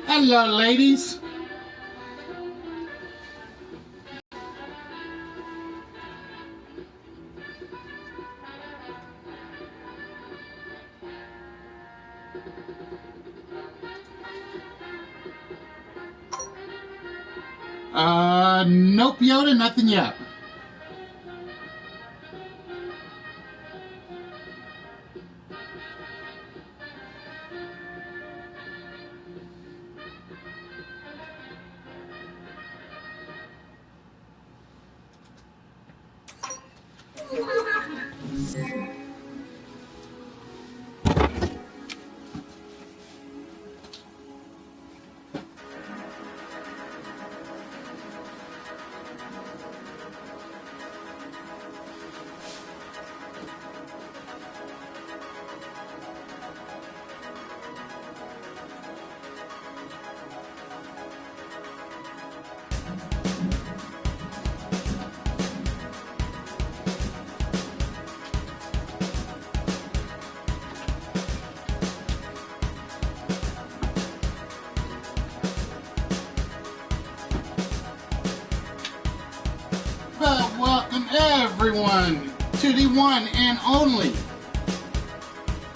Hello, ladies. Nope, Yoda, nothing yet. But welcome everyone to the one and only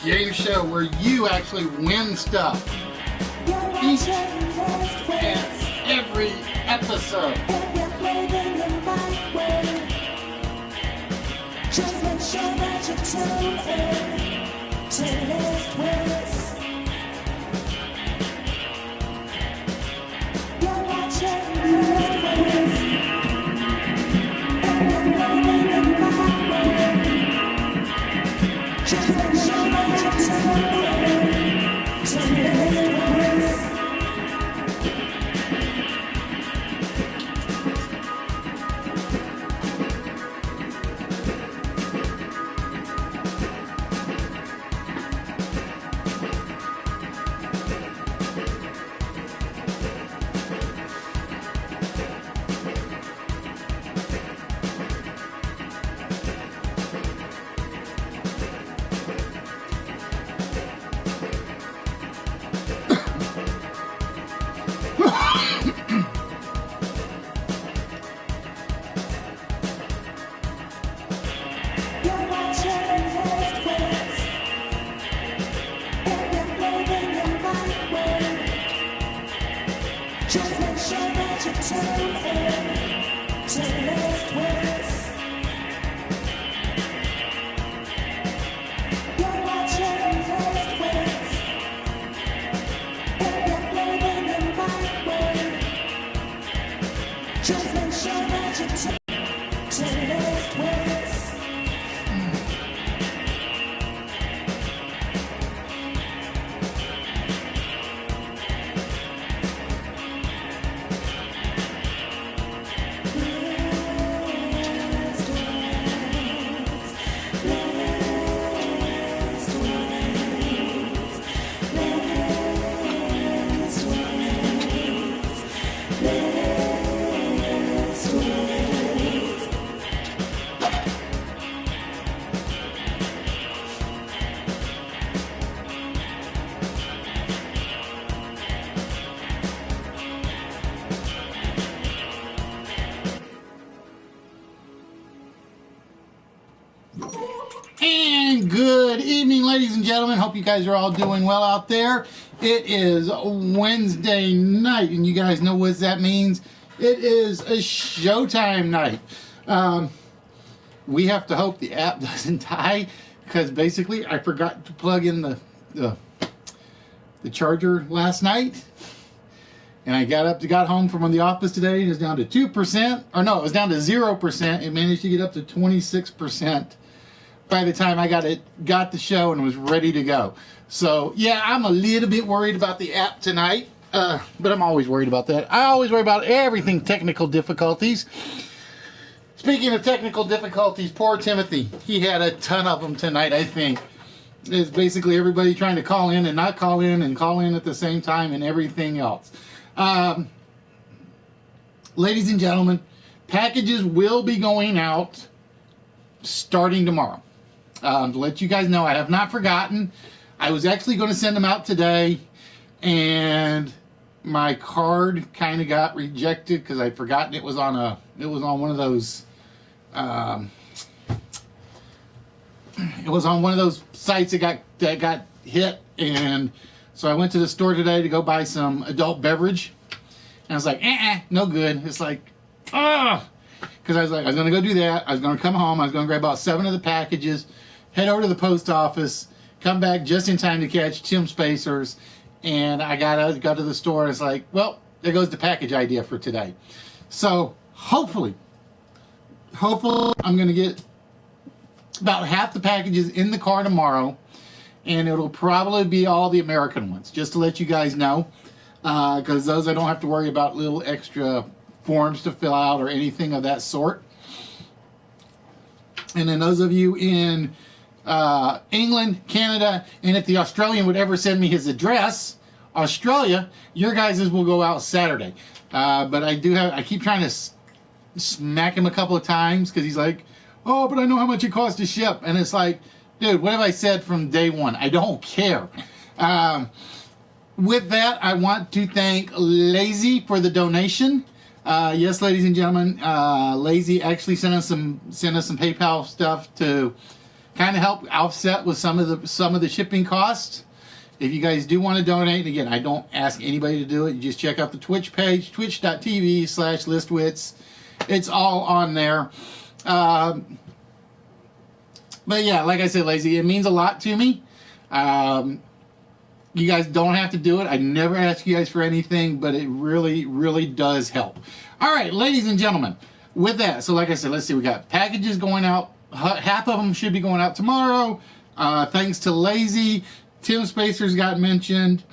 game show where you actually win stuff each and every episode. Just make sure that you tune in to Lift Wits. You're watching Lift Wits. And you're living in my way. Just make sure that you tune in to Lift Wits. Just make sure that you tune in to Lift Wits. You're watching Lift Wits. And you're living in my way. Just make sure that you tune in to Lift Wits. And good evening, ladies and gentlemen. Hope you guys are all doing well out there. It is Wednesday night, and you guys know what that means. It is a showtime night. We have to hope the app doesn't die, because basically I forgot to plug in the charger last night. And I got home from the office today. It was down to 2%. Or no, it was down to 0%. It managed to get up to 26% by the time I got the show and was ready to go. So yeah, I'm a little bit worried about the app tonight, but I'm always worried about that. I always worry about everything technical difficulties. Speaking of technical difficulties, poor Timothy, he had a ton of them tonight. I think it's basically everybody trying to call in and not call in and call in at the same time and everything else. Ladies and gentlemen, packages will be going out starting tomorrow. To let you guys know, I have not forgotten. I was actually going to send them out today, and my card kind of got rejected because I'd forgotten it was on one of those it was on one of those sites that got hit. And so I went to the store today to go buy some adult beverage, and I was like, no good. It's like, because I was like, I was going to go do that. I was going to come home. I was going to grab about 7 of the packages, head over to the post office, come back just in time to catch Tim Spacers. And I got to the store, and it's like, well, there goes the package idea for today. So hopefully I'm going to get about half the packages in the car tomorrow, and it'll probably be all the American ones, just to let you guys know, because those I don't have to worry about little extra forms to fill out or anything of that sort. And then those of you in England, Canada, and if the Australian would ever send me his address, Australia, your guys's will go out Saturday. But I keep trying to smack him a couple of times because he's like, oh, but I know how much it costs to ship. And it's like, dude, what have I said from day one? I don't care. With that, I want to thank Lazy for the donation. Yes, ladies and gentlemen, Lazy actually sent us some PayPal stuff to kind of help offset with some of the shipping costs. If you guys do want to donate, again, I don't ask anybody to do it. You just check out the Twitch page, twitch.tv/listwits. It's all on there. But yeah, like I said, Lazy, it means a lot to me. You guys don't have to do it. I never ask you guys for anything, but it really, really does help. All right, ladies and gentlemen, with that, so like I said, let's see, we got packages going out. Half of them should be going out tomorrow. Thanks to Lazy. Tim Spacers got mentioned.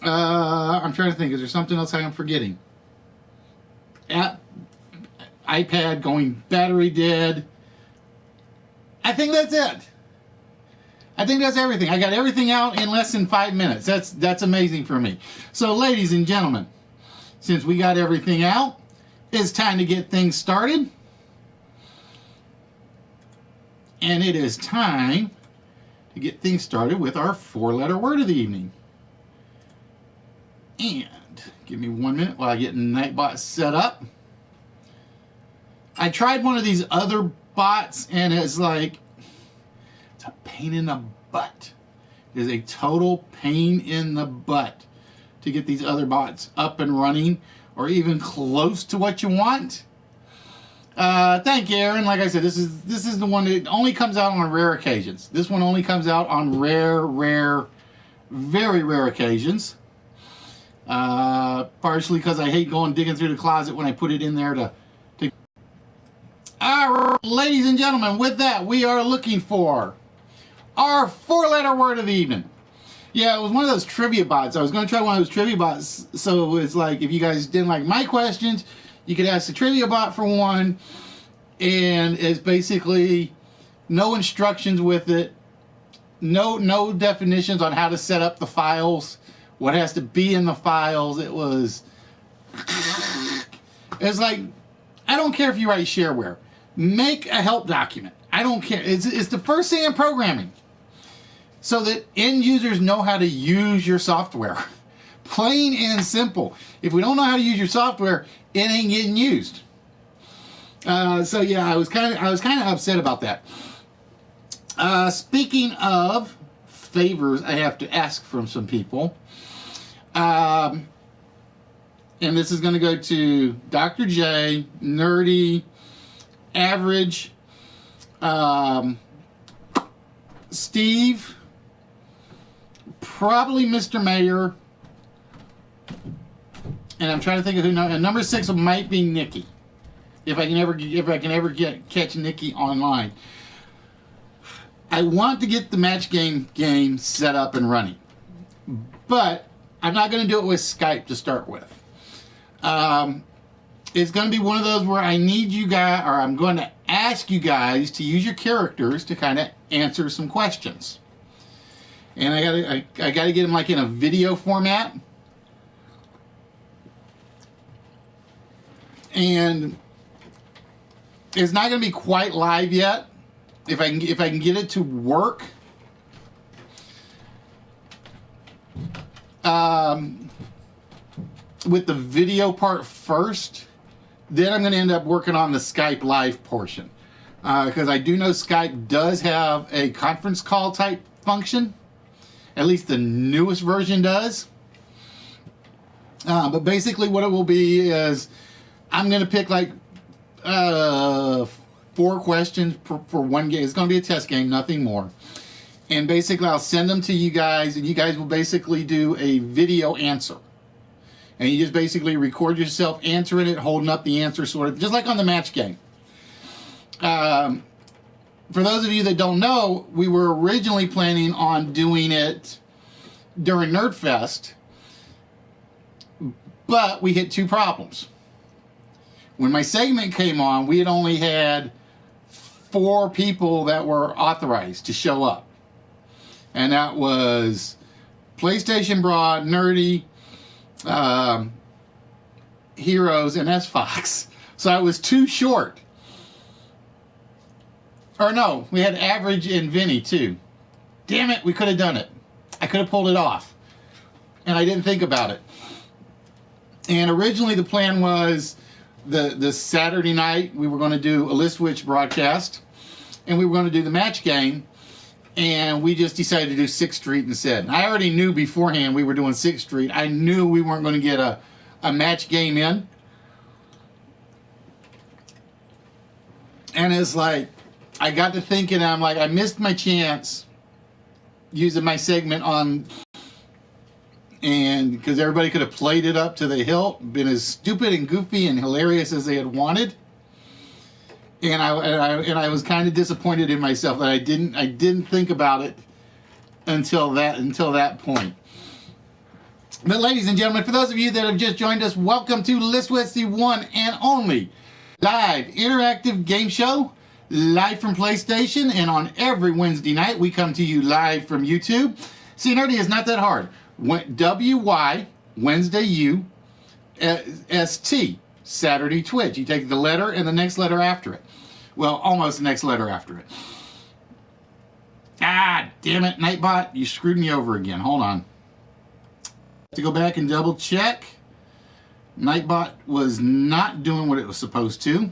I'm trying to think, is there something else I am forgetting? iPad going battery dead. I think that's it. I think that's everything. I got everything out in less than 5 minutes. That's amazing for me. So, ladies and gentlemen, since we got everything out, it's time to get things started. And it is time to get things started with our 4-letter word of the evening. And give me 1 minute while I get Nightbot set up. I tried one of these other bots, and it's like, it's a pain in the butt. It is a total pain in the butt to get these other bots up and running or even close to what you want. Thank you, Aaron. Like I said, this is the one that only comes out on rare occasions. This one only comes out on rare, very rare occasions. Partially because I hate going digging through the closet when I put it in there to. All right, ladies and gentlemen, with that, we are looking for our 4-letter word of the evening. Yeah, it was one of those trivia bots. I was going to try one of those trivia bots, so it's like if you guys didn't like my questions, you could ask the trivia bot for one, and it's basically no instructions with it, no definitions on how to set up the files, what has to be in the files. It's like, I don't care if you write shareware. Make a help document. I don't care. It's the first thing in programming, so that end users know how to use your software. Plain and simple. If we don't know how to use your software, it ain't getting used. So yeah, I was kind of upset about that. Speaking of favors, I have to ask from some people. And this is going to go to Dr. J, Nerdy, Average, Steve, probably Mr. Mayor, and I'm trying to think of who. And number 6 might be Nikki, if I can ever catch Nikki online. I want to get the match game set up and running, but I'm not going to do it with Skype to start with. It's going to be one of those where I need you guys, or I'm going to ask you guys to use your characters to kind of answer some questions. And I gotta get them like in a video format. And it's not going to be quite live yet. If I can get it to work. with the video part first. Then I'm going to end up working on the Skype live portion. Because I do know Skype does have a conference call type function. At least the newest version does. But basically what it will be is I'm going to pick like 4 questions for one game. It's going to be a test game, nothing more. And basically I'll send them to you guys, and you guys will basically do a video answer. And you just basically record yourself answering it, holding up the answer, sort of just like on the match game. For those of you that don't know, we were originally planning on doing it during Nerdfest, but we hit 2 problems. When my segment came on, we had only had 4 people that were authorized to show up. And that was PlayStation Broad, Nerdy, Heroes, and S-Fox. So I was too short. Or no, we had Average and Vinny too. Damn it, we could have done it. I could have pulled it off. And I didn't think about it. And originally the plan was the Saturday night we were going to do a List Witch broadcast. And we were going to do the match game. And we just decided to do 6th Street instead. I already knew beforehand we were doing 6th Street. I knew we weren't going to get a match game in. And it's like, I got to thinking, I'm like, I missed my chance using my segment on, and because everybody could have played it up to the hilt, been as stupid and goofy and hilarious as they had wanted. And I was kind of disappointed in myself that I didn't think about it until that point. But ladies and gentlemen, for those of you that have just joined us, welcome to List Witch, the one and only live interactive game show, live from PlayStation, and on every Wednesday night we come to you live from YouTube. See, Nerdy is not that hard. WY Wednesday U ST Saturday Twitch. You take the letter and the next letter after it. Well, almost the next letter after it. Ah, damn it, Nightbot, you screwed me over again. Hold on. To go back and double check. Nightbot was not doing what it was supposed to.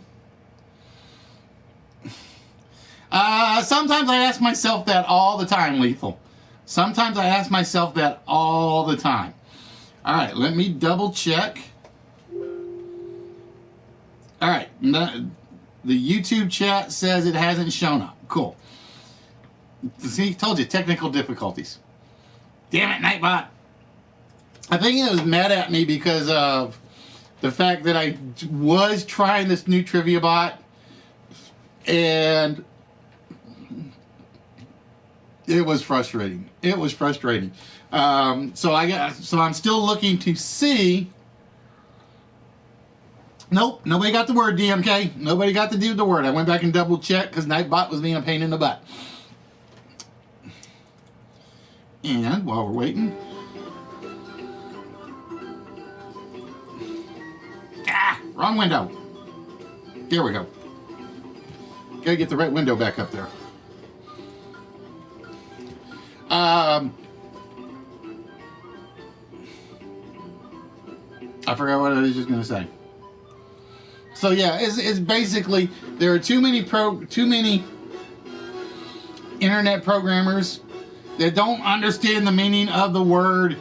Sometimes I ask myself that all the time, Lethal. Sometimes I ask myself that all the time. All right, let me double check. All right, the YouTube chat says it hasn't shown up. Cool. See, told you, technical difficulties. Damn it, Nightbot. I think it was mad at me because of the fact that I was trying this new trivia bot, and it was frustrating. It was frustrating. So I'm still looking to see. Nope, nobody got the word, DMK. Nobody got to do the word. I went back and double checked because Nightbot was being a pain in the butt. And while we're waiting, wrong window. There we go. Gotta get the right window back up there. I forgot what I was just gonna say. So yeah, it's basically there are too many internet programmers that don't understand the meaning of the word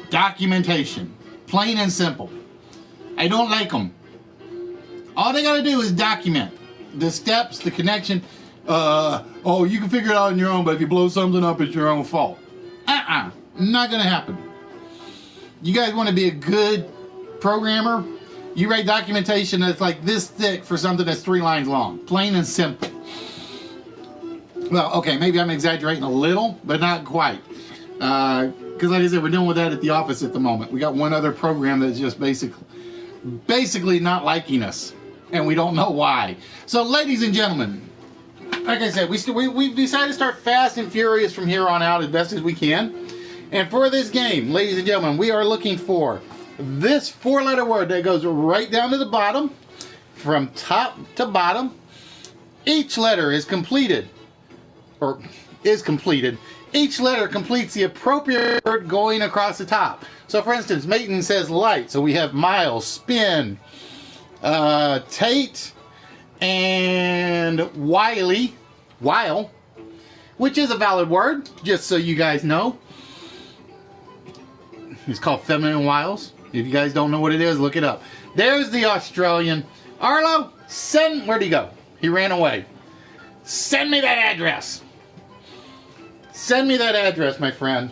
documentation. Plain and simple. I don't like them. All they gotta do is document the steps, the connection. Oh, you can figure it out on your own, but if you blow something up, it's your own fault. Not gonna happen. You guys want to be a good programmer? You write documentation that's like this thick for something that's 3 lines long. Plain and simple. Well, okay, maybe I'm exaggerating a little, but not quite. Because like I said, we're dealing with that at the office at the moment. We got one other program that's just basically not liking us, and we don't know why. So, ladies and gentlemen, like I said, we've decided to start fast and furious from here on out as best as we can. And for this game, ladies and gentlemen, we are looking for this 4-letter word that goes right down to the bottom, from top to bottom. Each letter is completed Each letter completes the appropriate word going across the top. So, for instance, Mayton says light. So we have Miles, Spin, Tate, and Wiley, Weil, which is a valid word, just so you guys know. It's called feminine wiles. If you guys don't know what it is, look it up. There's the Australian. Arlo, where'd he go? He ran away. Send me that address. Send me that address, my friend.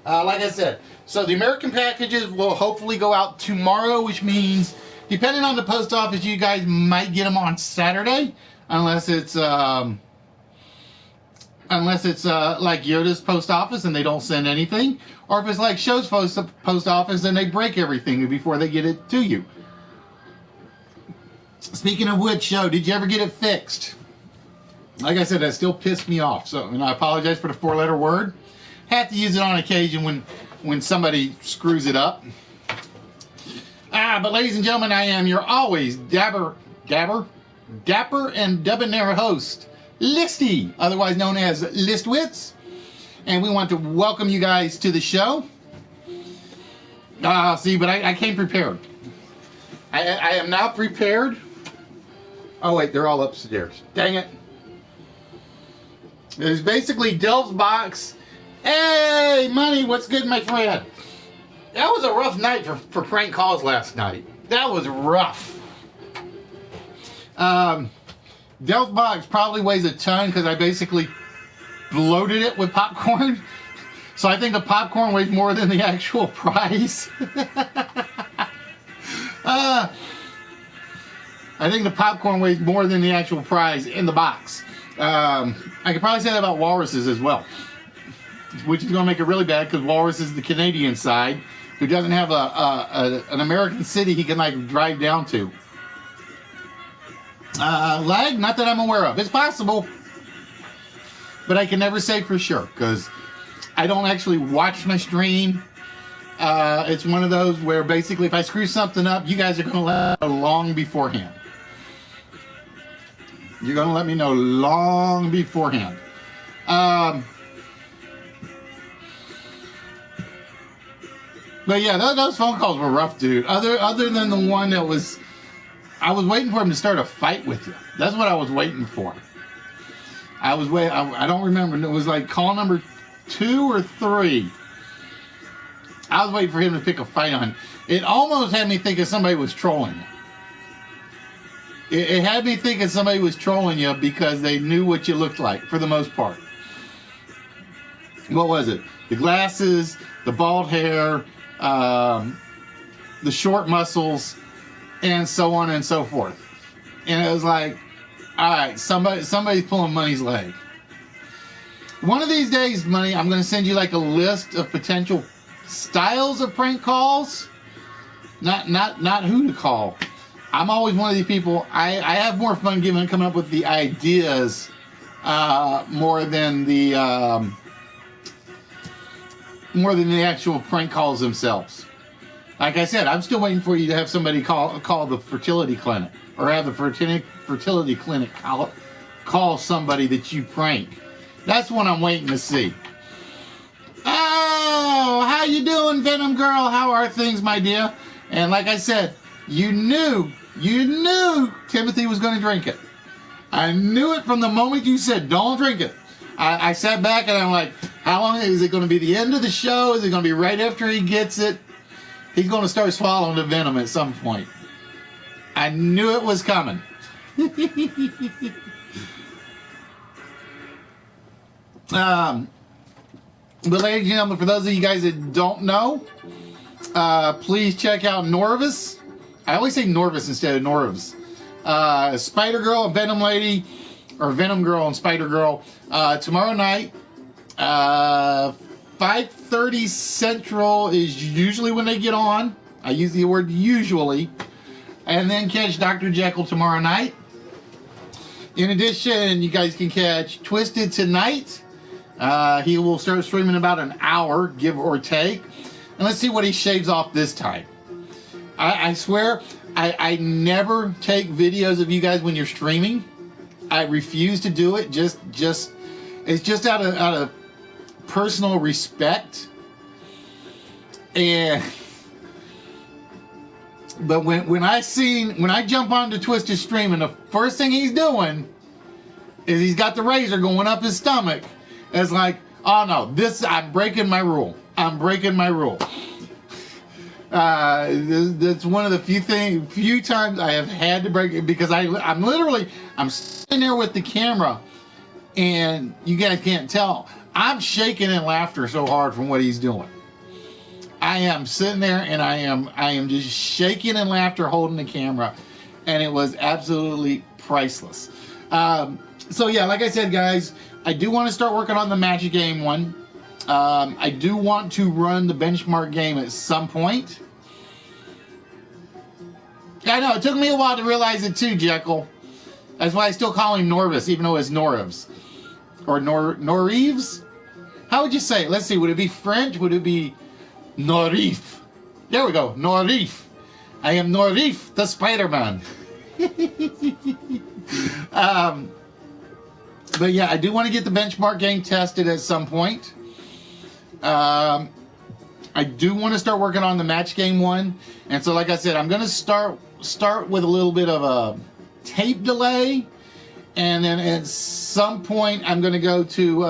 Like I said, so the American packages will hopefully go out tomorrow, which means, depending on the post office, you guys might get them on Saturday, unless it's like Yoda's post office and they don't send anything, or if it's like Show's post office, then they break everything before they get it to you. Speaking of which, Show, did you ever get it fixed? Like I said, that still pissed me off. So, and I apologize for the 4-letter word. Have to use it on occasion when somebody screws it up. But ladies and gentlemen, I am your always dapper and debonair host, Listy, otherwise known as List Wits. And we want to welcome you guys to the show. See, but I came prepared. I am now prepared. Oh, wait, they're all upstairs. Dang it. There's basically Delv's box. Hey, Money, what's good, my friend? That was a rough night for prank calls last night. That was rough. Delv's box probably weighs a ton because I basically loaded it with popcorn. So I think the popcorn weighs more than the actual prize. I think the popcorn weighs more than the actual prize in the box. I could probably say that about walruses as well, which is going to make it really bad because Walrus is the Canadian side who doesn't have an American city he can like drive down to. Lag? Not that I'm aware of. It's possible, but I can never say for sure because I don't actually watch my stream. It's one of those where basically if I screw something up, you guys are going to let me know long beforehand. You're going to let me know long beforehand. But yeah, those phone calls were rough, dude. Other than the one that was, I was waiting for him to start a fight with you. That's what I was waiting for. I don't remember. It was like call number 2 or 3. I was waiting for him to pick a fight on. It almost had me thinking somebody was trolling you. It had me thinking somebody was trolling you because they knew what you looked like, for the most part. What was it? The glasses, the bald hair, the short muscles, and so on and so forth. And it was like, all right, somebody's pulling Money's leg. One of these days, Money, I'm going to send you like a list of potential styles of prank calls. Not who to call. I'm always one of these people. I have more fun coming up with the ideas more than the actual prank calls themselves. Like I said, I'm still waiting for you to have somebody call the fertility clinic, or have the fertility clinic call somebody that you prank. That's what I'm waiting to see. Oh, how you doing, Venom Girl? How are things, my dear? And like I said, you knew Timothy was going to drink it. I knew it from the moment you said, don't drink it. I sat back and I'm like, how long is it going to be? The end of the show? Is it going to be right after he gets it? He's going to start swallowing the venom at some point. I knew it was coming. But ladies and gentlemen, for those of you guys that don't know, please check out Norvis. I always say Norvis instead of Norvis. Spider Girl and Venom Lady, or Venom Girl and Spider Girl, tomorrow night, 5:30 Central is usually when they get on. I use the word usually. And then catch Dr. Jekyll tomorrow night. In addition, you guys can catch Twisted tonight. He will start streaming about an hour, give or take. And let's see what he shaves off this time. I swear, I never take videos of you guys when you're streaming. I refuse to do it. Just It's just out of personal respect. And but when I jump onto Twisted Stream and the first thing he's doing is he's got the razor going up his stomach, it's like, oh no, I'm breaking my rule. I'm breaking my rule. That's one of the few times I have had to break it, because I'm sitting there with the camera, and you guys can't tell. I'm shaking in laughter so hard from what he's doing. I am sitting there and I am just shaking in laughter holding the camera, and it was absolutely priceless. So yeah, like I said, guys, I do want to start working on the Magic Game one. I do want to run the benchmark game at some point. I know, it took me a while to realize it too, Jekyll. That's why I still call him Norvis, even though it's Norivs. Or Norives? How would you say it? Let's see, would it be French? Would it be Norif? There we go, Norif. I am Norif, the Spider-Man. But yeah, I do want to get the benchmark game tested at some point. I do want to start working on the match game one. And so, like I said, I'm going to start with a little bit of a tape delay. And then at some point, I'm going to go to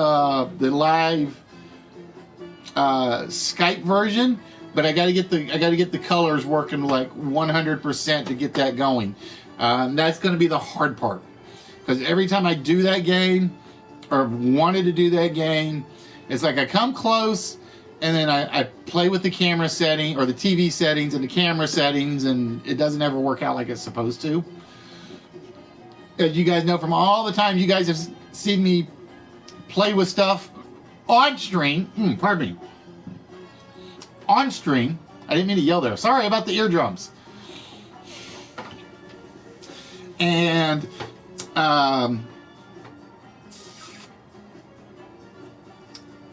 the live Skype version, but I got to get the colors working like 100% to get that going. That's going to be the hard part, because every time I do that game, or wanted to do that game, it's like I come close, and then I play with the camera setting or the TV settings and the camera settings, and it doesn't ever work out like it's supposed to. As you guys know, from all the time you guys have seen me play with stuff on stream, pardon me, on stream. I didn't mean to yell there. Sorry about the eardrums. And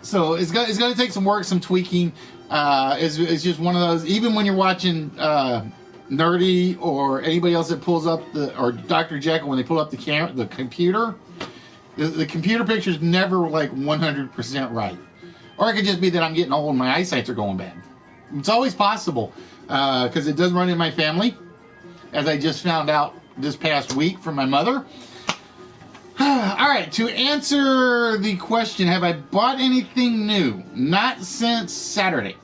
so it's going to take some work, some tweaking. It's just one of those. Even when you're watching Nerdy or anybody else that pulls up or Dr. Jekyll, when they pull up the computer. The computer picture's never like 100% right. Or it could just be that I'm getting old and my eyesights are going bad. It's always possible, because it does run in my family, as I just found out this past week from my mother. All right, to answer the question, have I bought anything new? Not since Saturday.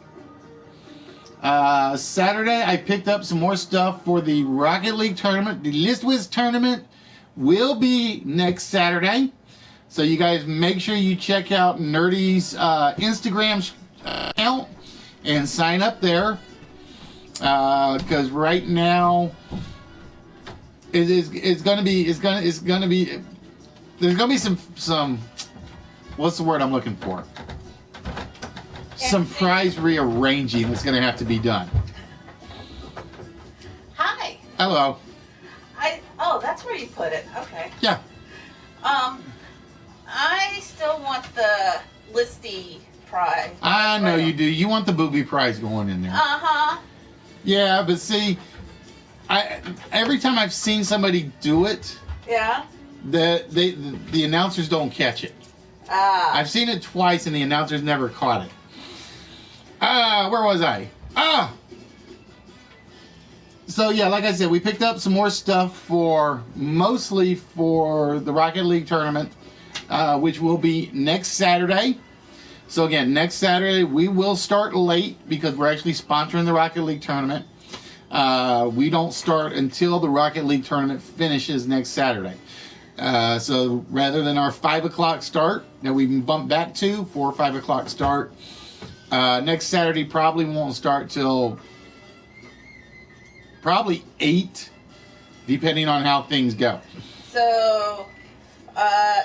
Saturday, I picked up some more stuff for the Rocket League tournament. The List Wiz tournament will be next Saturday. So you guys make sure you check out Nerdy's Instagram account and sign up there, because right now it's gonna be there's gonna be some what's the word I'm looking for? Some prize rearranging that's gonna have to be done. Hi. Hello. Oh, that's where you put it. Okay. Yeah. I still want the listy prize. I know you do. You want the booby prize going in there. Uh-huh. Yeah, but see, every time I've seen somebody do it, Yeah. the announcers don't catch it. I've seen it twice and the announcers never caught it. Where was I? So yeah, like I said, we picked up some more stuff mostly for the Rocket League tournament, which will be next Saturday. So again, next Saturday we will start late because we're actually sponsoring the Rocket League tournament. We don't start until the Rocket League tournament finishes next Saturday. So rather than our 5 o'clock start that we can bump back to, 4 or 5 o'clock start, next Saturday probably won't start till probably 8, depending on how things go. So,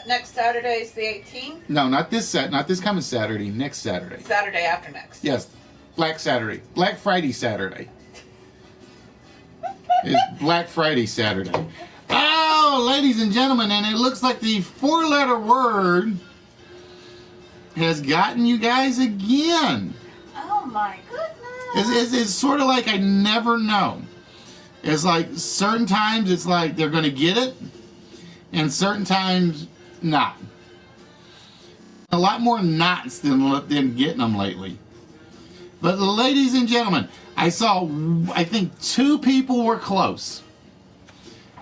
next Saturday is the 18th? No, not this coming Saturday. Next Saturday. Saturday after next. Yes, Black Friday Saturday. It's Black Friday Saturday. Oh, ladies and gentlemen, and it looks like the 4-letter word has gotten you guys again. Oh my goodness. It's sort of like I never know. It's like certain times it's like they're going to get it, and certain times not. a lot more knots than getting them lately. But ladies and gentlemen, I think 2 people were close.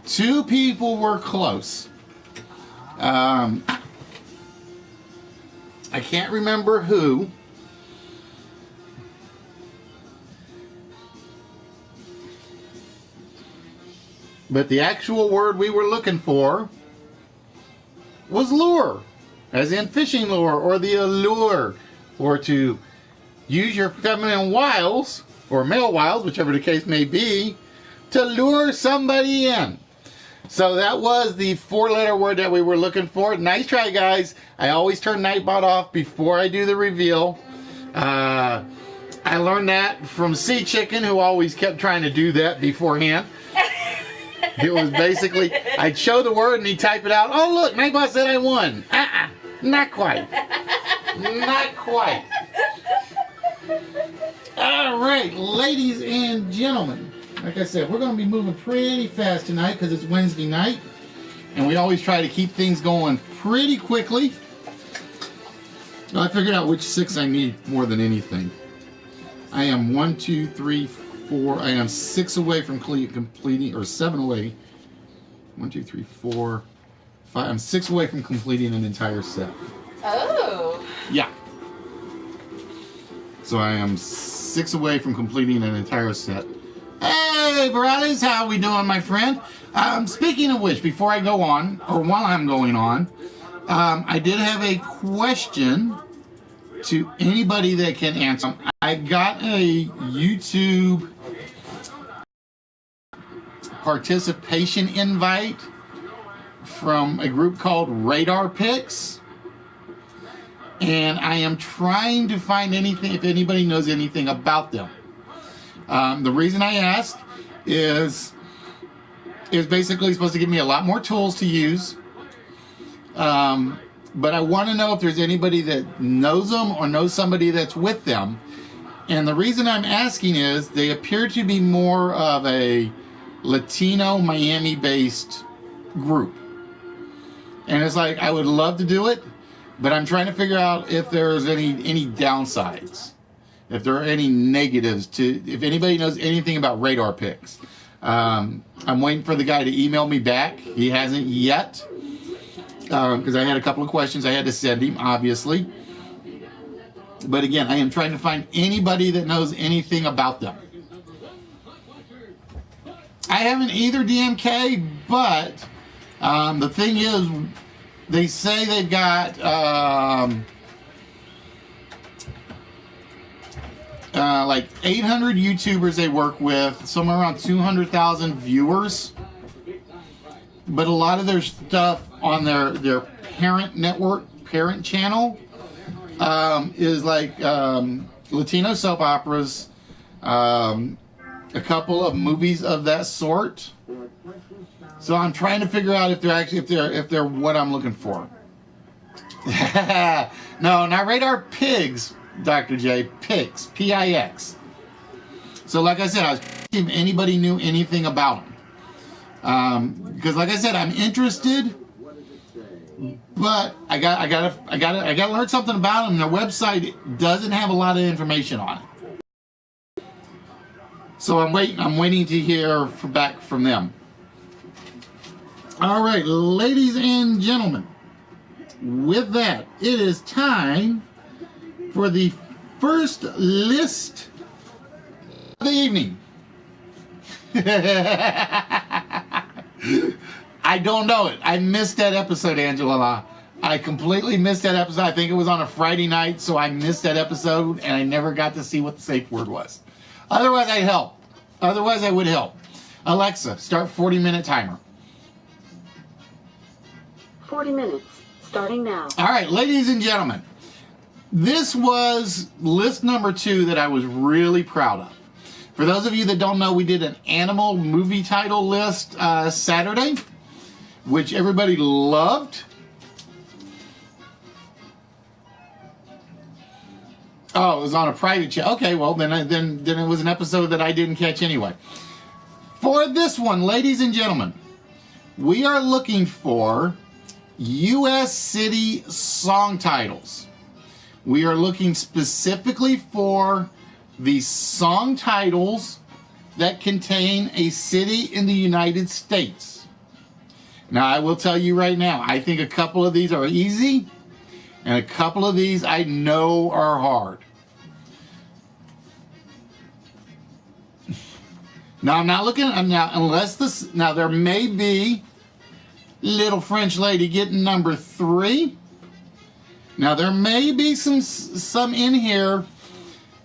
2 people were close. I can't remember who. But the actual word we were looking for was lure, as in fishing lure or the allure, or to use your feminine wiles, or male wiles, whichever the case may be, to lure somebody in. So that was the 4-letter word that we were looking for. Nice try, guys. I always turn Nightbot off before I do the reveal. I learned that from Sea Chicken, who always kept trying to do that beforehand. It was basically, I'd show the word and he'd type it out. Oh, look, Nightbot said I won. Not quite. Not quite. All right, ladies and gentlemen. Like I said, we're going to be moving pretty fast tonight because it's Wednesday night. And we always try to keep things going pretty quickly. Well, I figured out which 6 I need more than anything. I am 1, 2, 3, 4. I am 6 away from completing, or 7 away. 1, 2, 3, 4, 5. I'm 6 away from completing an entire set. Oh. Yeah. So I am 6 away from completing an entire set. Hey, Morales, how we doing, my friend? Speaking of which, before I go on, or while I'm going on, I did have a question to anybody that can answer. I got a YouTube participation invite from a group called Radar Picks, and I am trying to find anything, if anybody knows anything about them. The reason I asked is basically supposed to give me a lot more tools to use. But I want to know if there's anybody that knows them or knows somebody that's with them. And the reason I'm asking is they appear to be more of a Latino Miami-based group. And it's like, I would love to do it, but I'm trying to figure out if there's any downsides. If there are any negatives if anybody knows anything about Radar Picks. I'm waiting for the guy to email me back. He hasn't yet, because I had a couple of questions I had to send him, obviously. But again, I am trying to find anybody that knows anything about them. I haven't either, DMK, but the thing is, they say they've got like 800 YouTubers they work with, somewhere around 200,000 viewers. But a lot of their stuff on their parent network, parent channel, is like Latino soap operas, a couple of movies of that sort. So I'm trying to figure out if they're what I'm looking for. No, not Radar Pigs, Dr. J. Pix, P-I-X. So like I said, I was asking if anybody knew anything about them. Because like I said, I'm interested, but I gotta learn something about them. Their website doesn't have a lot of information on it. So I'm waiting to hear back from them. All right, ladies and gentlemen, with that, it is time for the first list of the evening. I don't know it. I missed that episode, Angela. I completely missed that episode. I think it was on a Friday night, so I missed that episode, and I never got to see what the safe word was. Otherwise, I'd help. Otherwise, I would help. Alexa, start 40-minute timer. 40 minutes, starting now. All right, ladies and gentlemen, this was list number 2 that I was really proud of. For those of you that don't know, we did an animal movie title list Saturday, which everybody loved. Oh, it was on a private chat. Okay, well, then it was an episode that I didn't catch anyway. For this one, ladies and gentlemen, we are looking for U.S. city song titles. We are looking specifically for the song titles that contain a city in the United States. Now, I will tell you right now, I think a couple of these are easy, and a couple of these I know are hard. Now, I'm not looking, now, unless this, now there may be Little French Lady getting number 3. Now, there may be some in here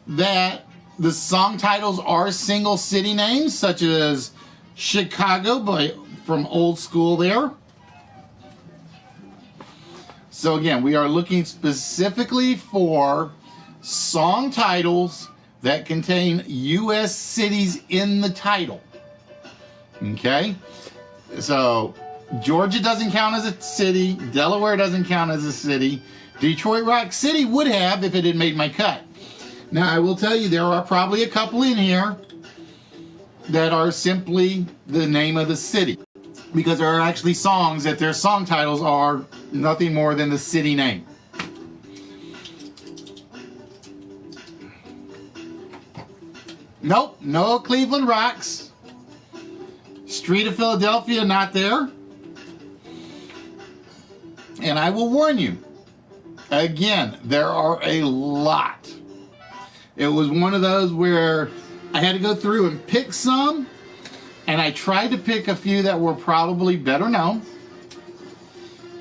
that the song titles are single city names, such as Chicago from Old School there. So again, we are looking specifically for song titles that contain U.S. cities in the title. Okay? So Georgia doesn't count as a city. Delaware doesn't count as a city. Detroit Rock City would have if it had made my cut. Now, I will tell you, there are probably a couple in here that are simply the name of the city, because there are actually songs that their song titles are nothing more than the city name. Nope, no Cleveland Rocks. Street of Philadelphia, not there. And I will warn you, again, there are a lot. It was one of those where I had to go through and pick some, and I tried to pick a few that were probably better known.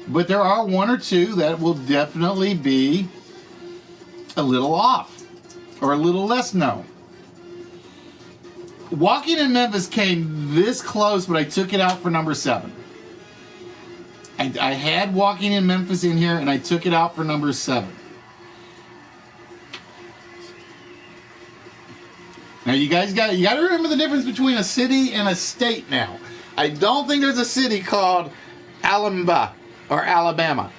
But there are one or two that will definitely be a little off or a little less known. Walking in Memphis came this close, but I took it out for number 7. I had Walking in Memphis in here, and I took it out for number 7. Now you guys got to remember the difference between a city and a state now. I don't think there's a city called Alabama or Alabama.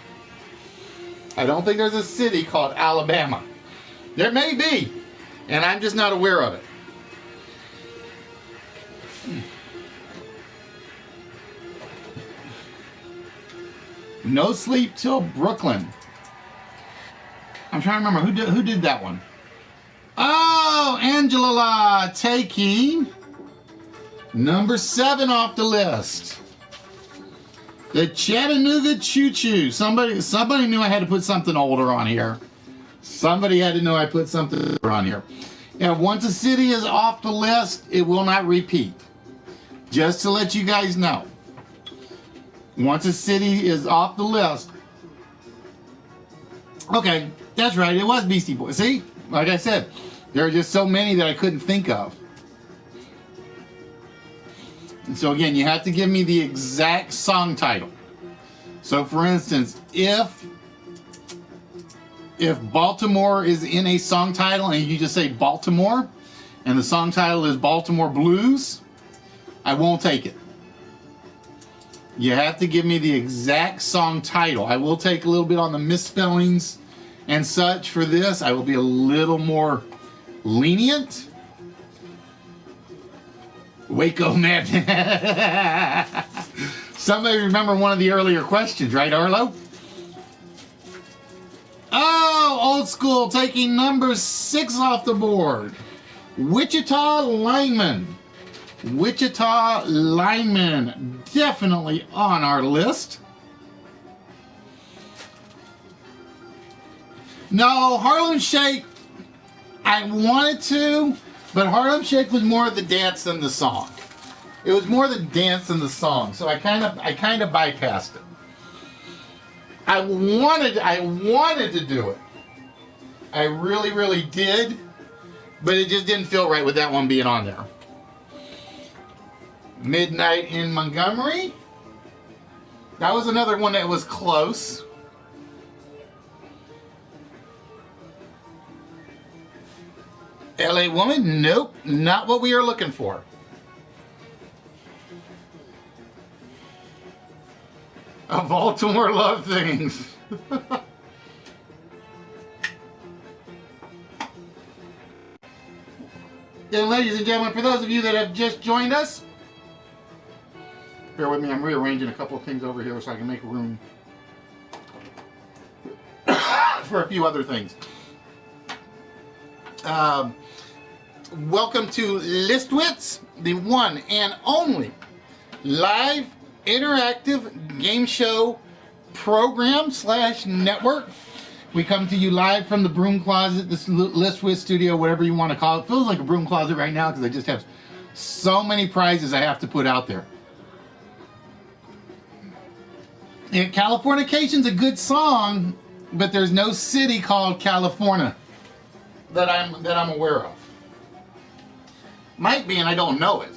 I don't think there's a city called Alabama. There may be, and I'm just not aware of it. No Sleep Till Brooklyn. I'm trying to remember who did that one. Oh, Angela taking number 7 off the list. The Chattanooga Choo Choo. Somebody knew I had to put something older on here. Somebody had to know I put something older on here. And once a city is off the list, it will not repeat. Just to let you guys know. Once a city is off the list. Okay, that's right. It was Beastie Boys. See? Like I said, there are just so many that I couldn't think of. And so again, you have to give me the exact song title. So for instance, if Baltimore is in a song title and you just say Baltimore and the song title is Baltimore Blues, I won't take it. You have to give me the exact song title. I will take a little bit on the misspellings and such for this. I will be a little more lenient. Waco Man. Somebody remember one of the earlier questions, right, Arlo? Oh, Old School taking number 6 off the board. Wichita Lineman. Wichita Lineman, definitely on our list. No, Harlem Shake, I wanted to, but Harlem Shake was more the dance than the song. It was more the dance than the song, so I kind of bypassed it. I wanted to do it. I really, really did, but it just didn't feel right with that one being on there. Midnight in Montgomery. That was another one that was close. LA Woman? Nope, not what we are looking for. A Baltimore Love Things. And ladies and gentlemen, for those of you that have just joined us, bear with me, I'm rearranging a couple of things over here so I can make room for a few other things. Welcome to Wits, the one and only live interactive game show program / network. We come to you live from the broom closet, this Wits studio, whatever you want to call it. It feels like a broom closet right now because I just have so many prizes I have to put out there. And Californication's a good song, but there's no city called California that I'm aware of. Might be, and I don't know it.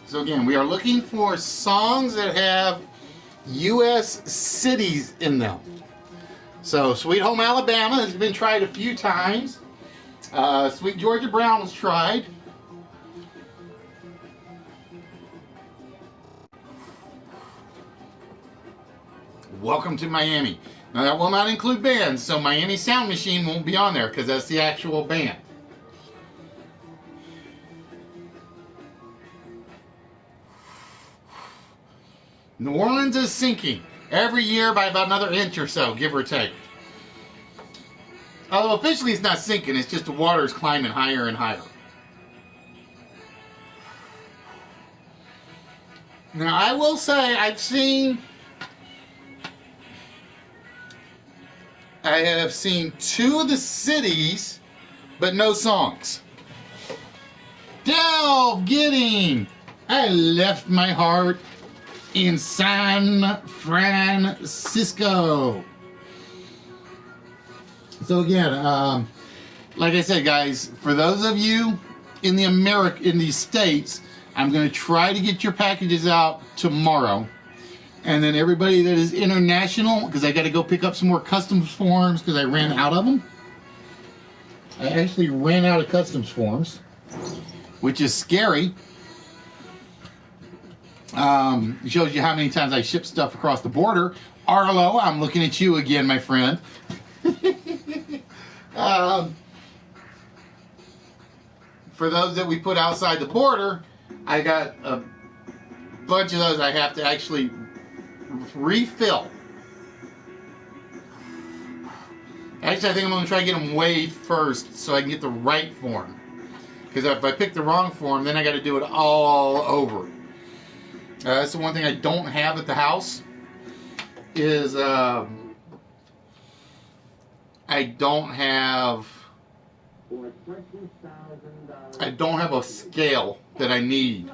So again, we are looking for songs that have U.S. cities in them. So Sweet Home Alabama has been tried a few times. Sweet Georgia Brown was tried. Welcome to Miami. Now that will not include bands, so Miami Sound Machine won't be on there because that's the actual band. New Orleans is sinking every year by about another inch or so, give or take. Although officially it's not sinking, it's just the water is climbing higher and higher. Now I will say I have seen 2 of the cities, but no songs. Delve Getting! I left my heart in San Francisco. So again, like I said, guys, for those of you in the States, I'm going to try to get your packages out tomorrow. And then everybody that is international, because I got to go pick up some more customs forms because I ran out of them. I actually ran out of customs forms, which is scary. It shows you how many times I ship stuff across the border. Arlo, I'm looking at you again, my friend. For those that we put outside the border, I got a bunch of those I have to actually refill. Actually, I think I'm going to try to get them weighed first so I can get the right form. Because if I pick the wrong form, then I got to do it all over. That's the one thing I don't have at the house is I don't have a scale that I need.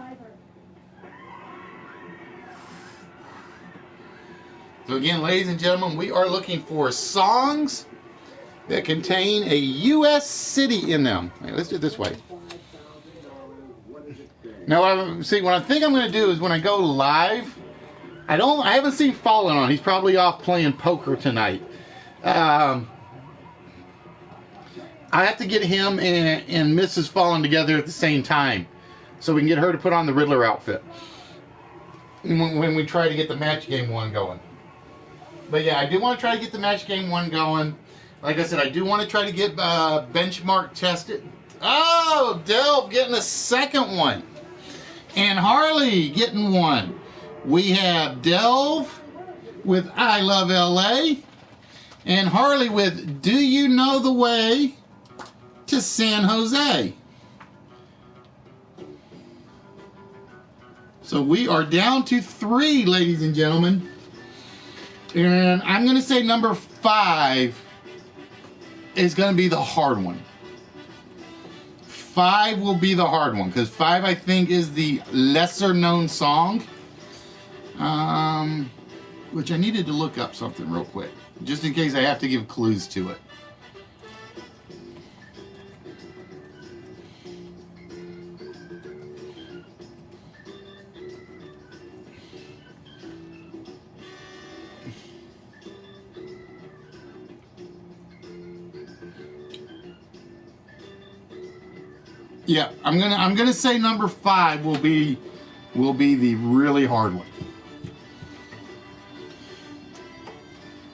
So again, ladies and gentlemen, we are looking for songs that contain a U.S. city in them. Right, let's do it this way. Now, what I think I'm going to do is when I go live, I haven't seen Fallen on. He's probably off playing poker tonight. I have to get him and Mrs. Fallen together at the same time so we can get her to put on the Riddler outfit when we try to get the match game 1 going. But yeah, I do want to try to get the match game 1 going. Like I said, I do want to try to get benchmark tested. Oh, Delve getting a second one. And Harley getting one. We have Delve with I Love LA. And Harley with Do You Know the Way to San Jose. So we are down to 3, ladies and gentlemen. And I'm going to say number 5 is going to be the hard one. 5 will be the hard one because 5 I think is the lesser known song. Which I needed to look up something real quick just in case I have to give clues to it. Yeah, I'm gonna say number 5 will be the really hard one.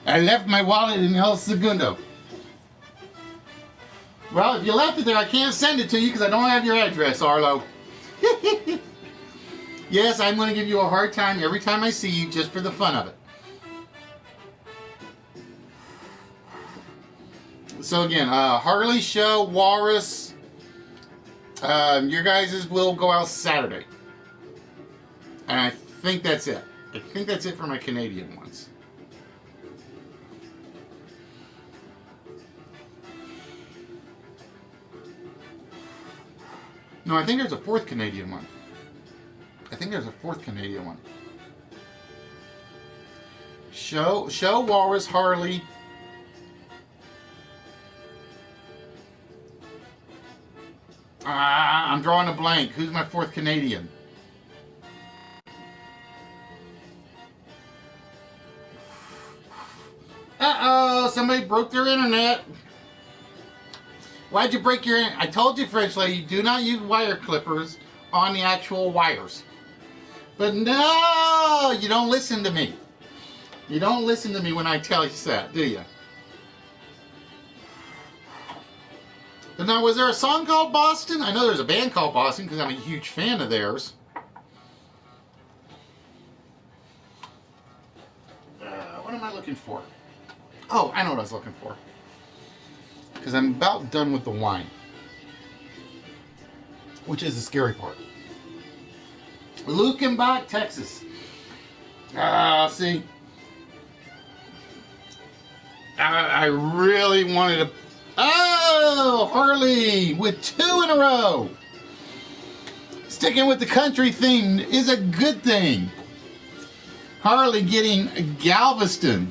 I left my wallet in El Segundo. Well, if you left it there, I can't send it to you because I don't have your address, Arlo. Yes, I'm going to give you a hard time every time I see you just for the fun of it. So again, Harley Show, Walrus, your guys' will go out Saturday. And I think that's it. I think that's it for my Canadian ones. No, I think there's a fourth Canadian one. Show, Walrus, Harley. I'm drawing a blank. Who's my fourth Canadian? Uh-oh, somebody broke their internet. Why'd you break your internet? I told you, French lady, do not use wire clippers on the actual wires. But no, you don't listen to me. You don't listen to me when I tell you that, do you? But now, was there a song called Boston? I know there's a band called Boston because I'm a huge fan of theirs. What am I looking for? Oh, I know what I was looking for. Because I'm about done with the wine. Which is the scary part. Lukenbach, Texas. See. I really wanted to... Oh, Harley with 2 in a row. Sticking with the country theme is a good thing. Harley getting Galveston.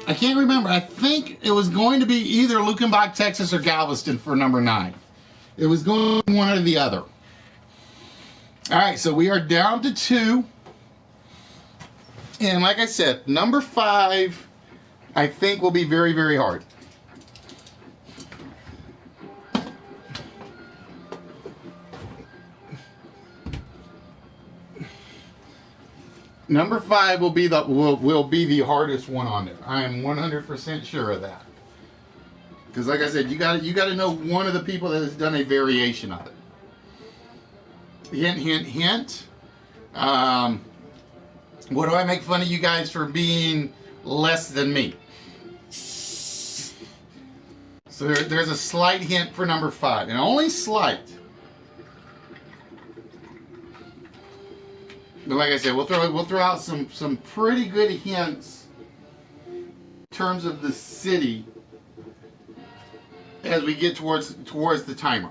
I can't remember. I think it was going to be either Lukenbach, Texas or Galveston for number 9. It was going to be one or the other. All right, so we are down to 2. And like I said, number 5, I think will be very, very hard. Number 5 will be the hardest one on there. I am 100% sure of that. Because like I said, you got to know one of the people that has done a variation of it. Hint, hint, hint. What do I make fun of you guys for being less than me? So there's a slight hint for number 5, and only slight. But like I said, we'll throw out some pretty good hints in terms of the city as we get towards the timer.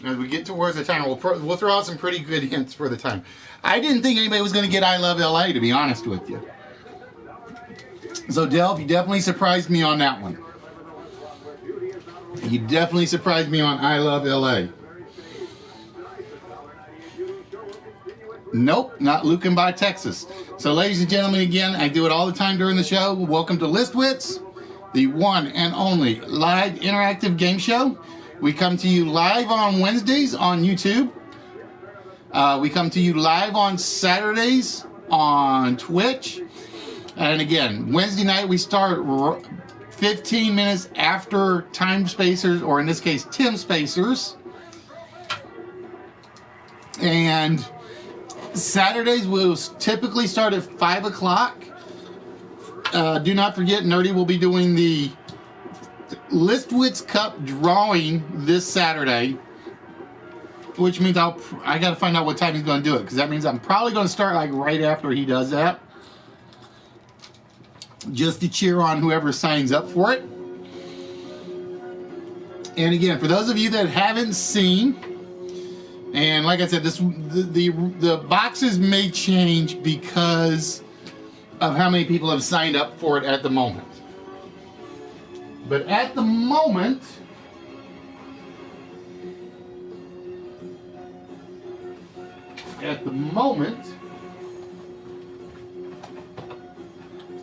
As we get towards the timer, we'll throw out some pretty good hints for the time. I didn't think anybody was going to get I Love LA, to be honest with you. So, Delph, you definitely surprised me on that one. You definitely surprised me on I Love LA. Nope, not Lukenbach, Texas. So, ladies and gentlemen, again, I do it all the time during the show. Welcome to List Wits, the one and only live interactive game show. We come to you live on Wednesdays on YouTube. We come to you live on Saturdays on Twitch. And again, Wednesday night we start 15 minutes after Time Spacers, or in this case, Tim Spacers. And Saturdays we'll typically start at 5 o'clock. Do not forget, Nerdy will be doing the Listwitz Cup drawing this Saturday, which means I got to find out what time he's going to do it, because that means I'm probably going to start like right after he does that, just to cheer on whoever signs up for it. And again, for those of you that haven't seen, and like I said, the boxes may change because of how many people have signed up for it at the moment. But at the moment,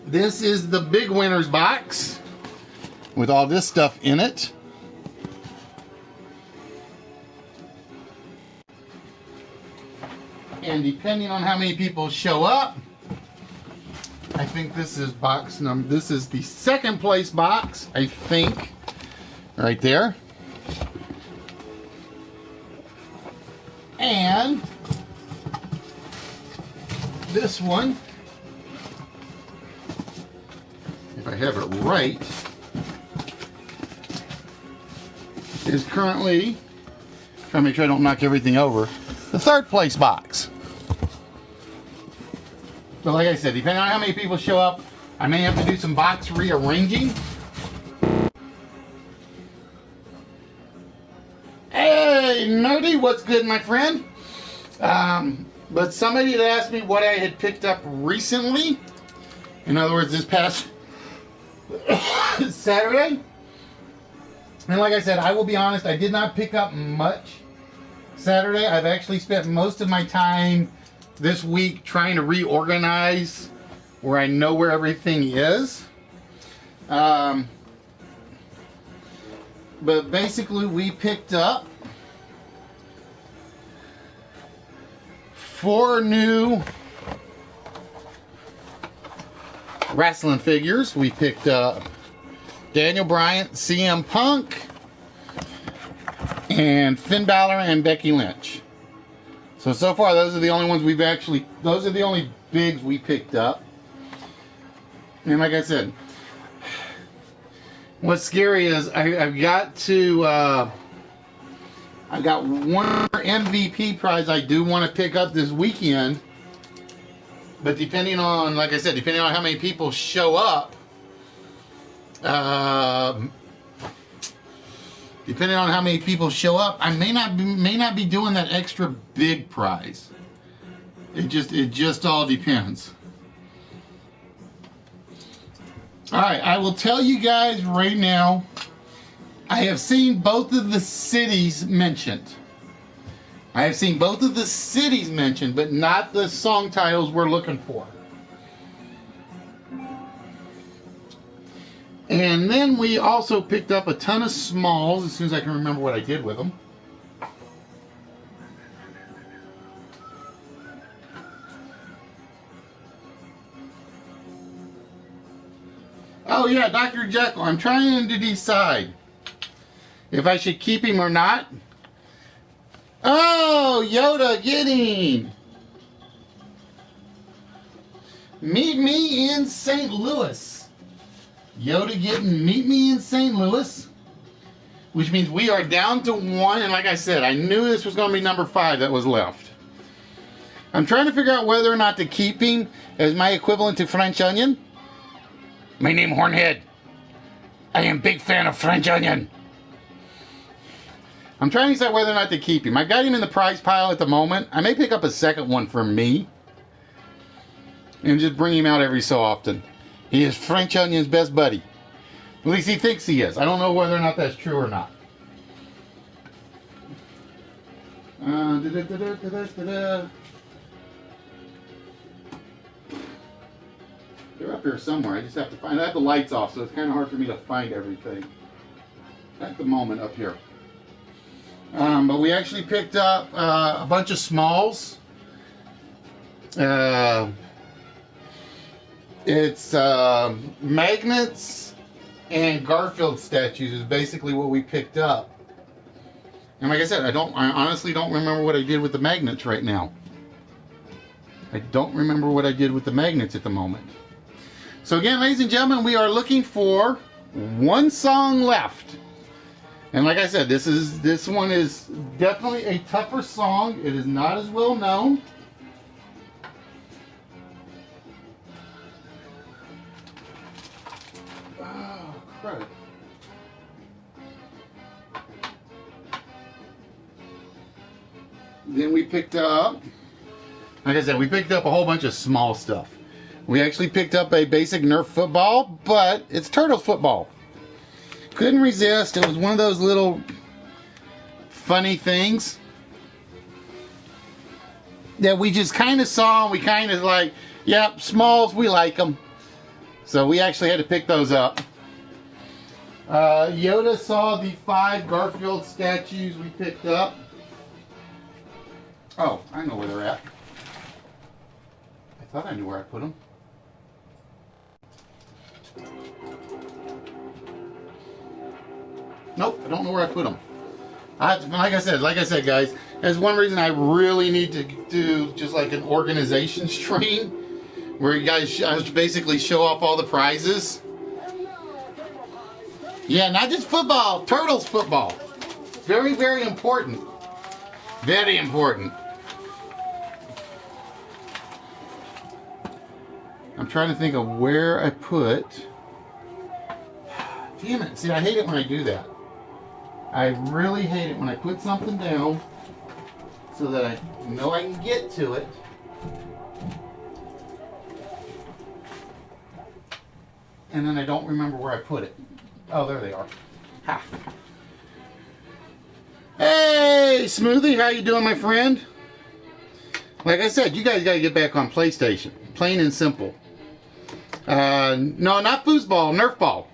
this is the big winners box with all this stuff in it. And depending on how many people show up, I think this is this is the second place box, I think, right there. And this one, if I have it right, is currently, trying to make sure I don't knock everything over, the 3rd place box. But like I said, depending on how many people show up, I may have to do some box rearranging. Hey, Nerdy, what's good, my friend? But somebody had asked me what I had picked up recently. In other words, this past Saturday. And like I said, I will be honest, I did not pick up much Saturday. I've actually spent most of my time this week trying to reorganize where I know where everything is. But basically, we picked up 4 new wrestling figures. We picked up Daniel Bryan, CM Punk, and Finn Balor and Becky Lynch. So far, those are the only ones those are the only bigs we picked up. And like I said, what's scary is I've got one more MVP prize I do want to pick up this weekend. But depending on, like I said, depending on how many people show up, I may not be doing that extra big prize. It just all depends. All right, I will tell you guys right now, I have seen both of the cities mentioned. But not the song titles we're looking for. And then we also picked up a ton of smalls, as soon as I can remember what I did with them. Oh yeah, Dr. Jekyll, I'm trying to decide if I should keep him or not. Oh, Yoda, get him! Meet me in St. Louis. Yoda getting Meet Me in St. Louis, which means we are down to 1. And like I said, I knew this was going to be number 5 that was left. I'm trying to figure out whether or not to keep him as my equivalent to French onion. My name Hornhead. I am big fan of French onion. I'm trying to decide whether or not to keep him. I got him in the prize pile at the moment. I may pick up a second one for me and just bring him out every so often. He is French Onion's best buddy. At least he thinks he is. I don't know whether or not that's true or not. They're up here somewhere. I just have to find. I have the lights off, so it's kind of hard for me to find everything at the moment up here. But we actually picked up a bunch of smalls. It's magnets and Garfield statues is basically what we picked up. And like I said, I honestly don't remember what I did with the magnets right now. I don't remember what I did with the magnets at the moment. So again, ladies and gentlemen, we are looking for 1 song left. And like I said, this one is definitely a tougher song. It is not as well known. Oh, crap. Then we picked up, like I said, we picked up a whole bunch of small stuff. We actually picked up a basic Nerf football, but it's Turtles football. Couldn't resist. It was one of those little funny things that we just kind of saw. And we kind of like, yep, smalls, we like them. So we actually had to pick those up. Yoda saw the 5 Garfield statues we picked up. Oh, I know where they're at. I thought I knew where I put them. Nope, I don't know where I put them. Like I said, guys, That's one reason I really need to do just like an organization train where you guys basically show off all the prizes. Yeah, not just football, Turtles football. Very, very important. Very important. I'm trying to think of where I put. Damn it. See, I hate it when I do that. I really hate it when I put something down so that I know I can get to it. And then I don't remember where I put it. Oh, there they are. Ha. Hey, Smoothie, how you doing, my friend? Like I said, you guys got to get back on PlayStation. Plain and simple. No, not foosball, Nerf ball.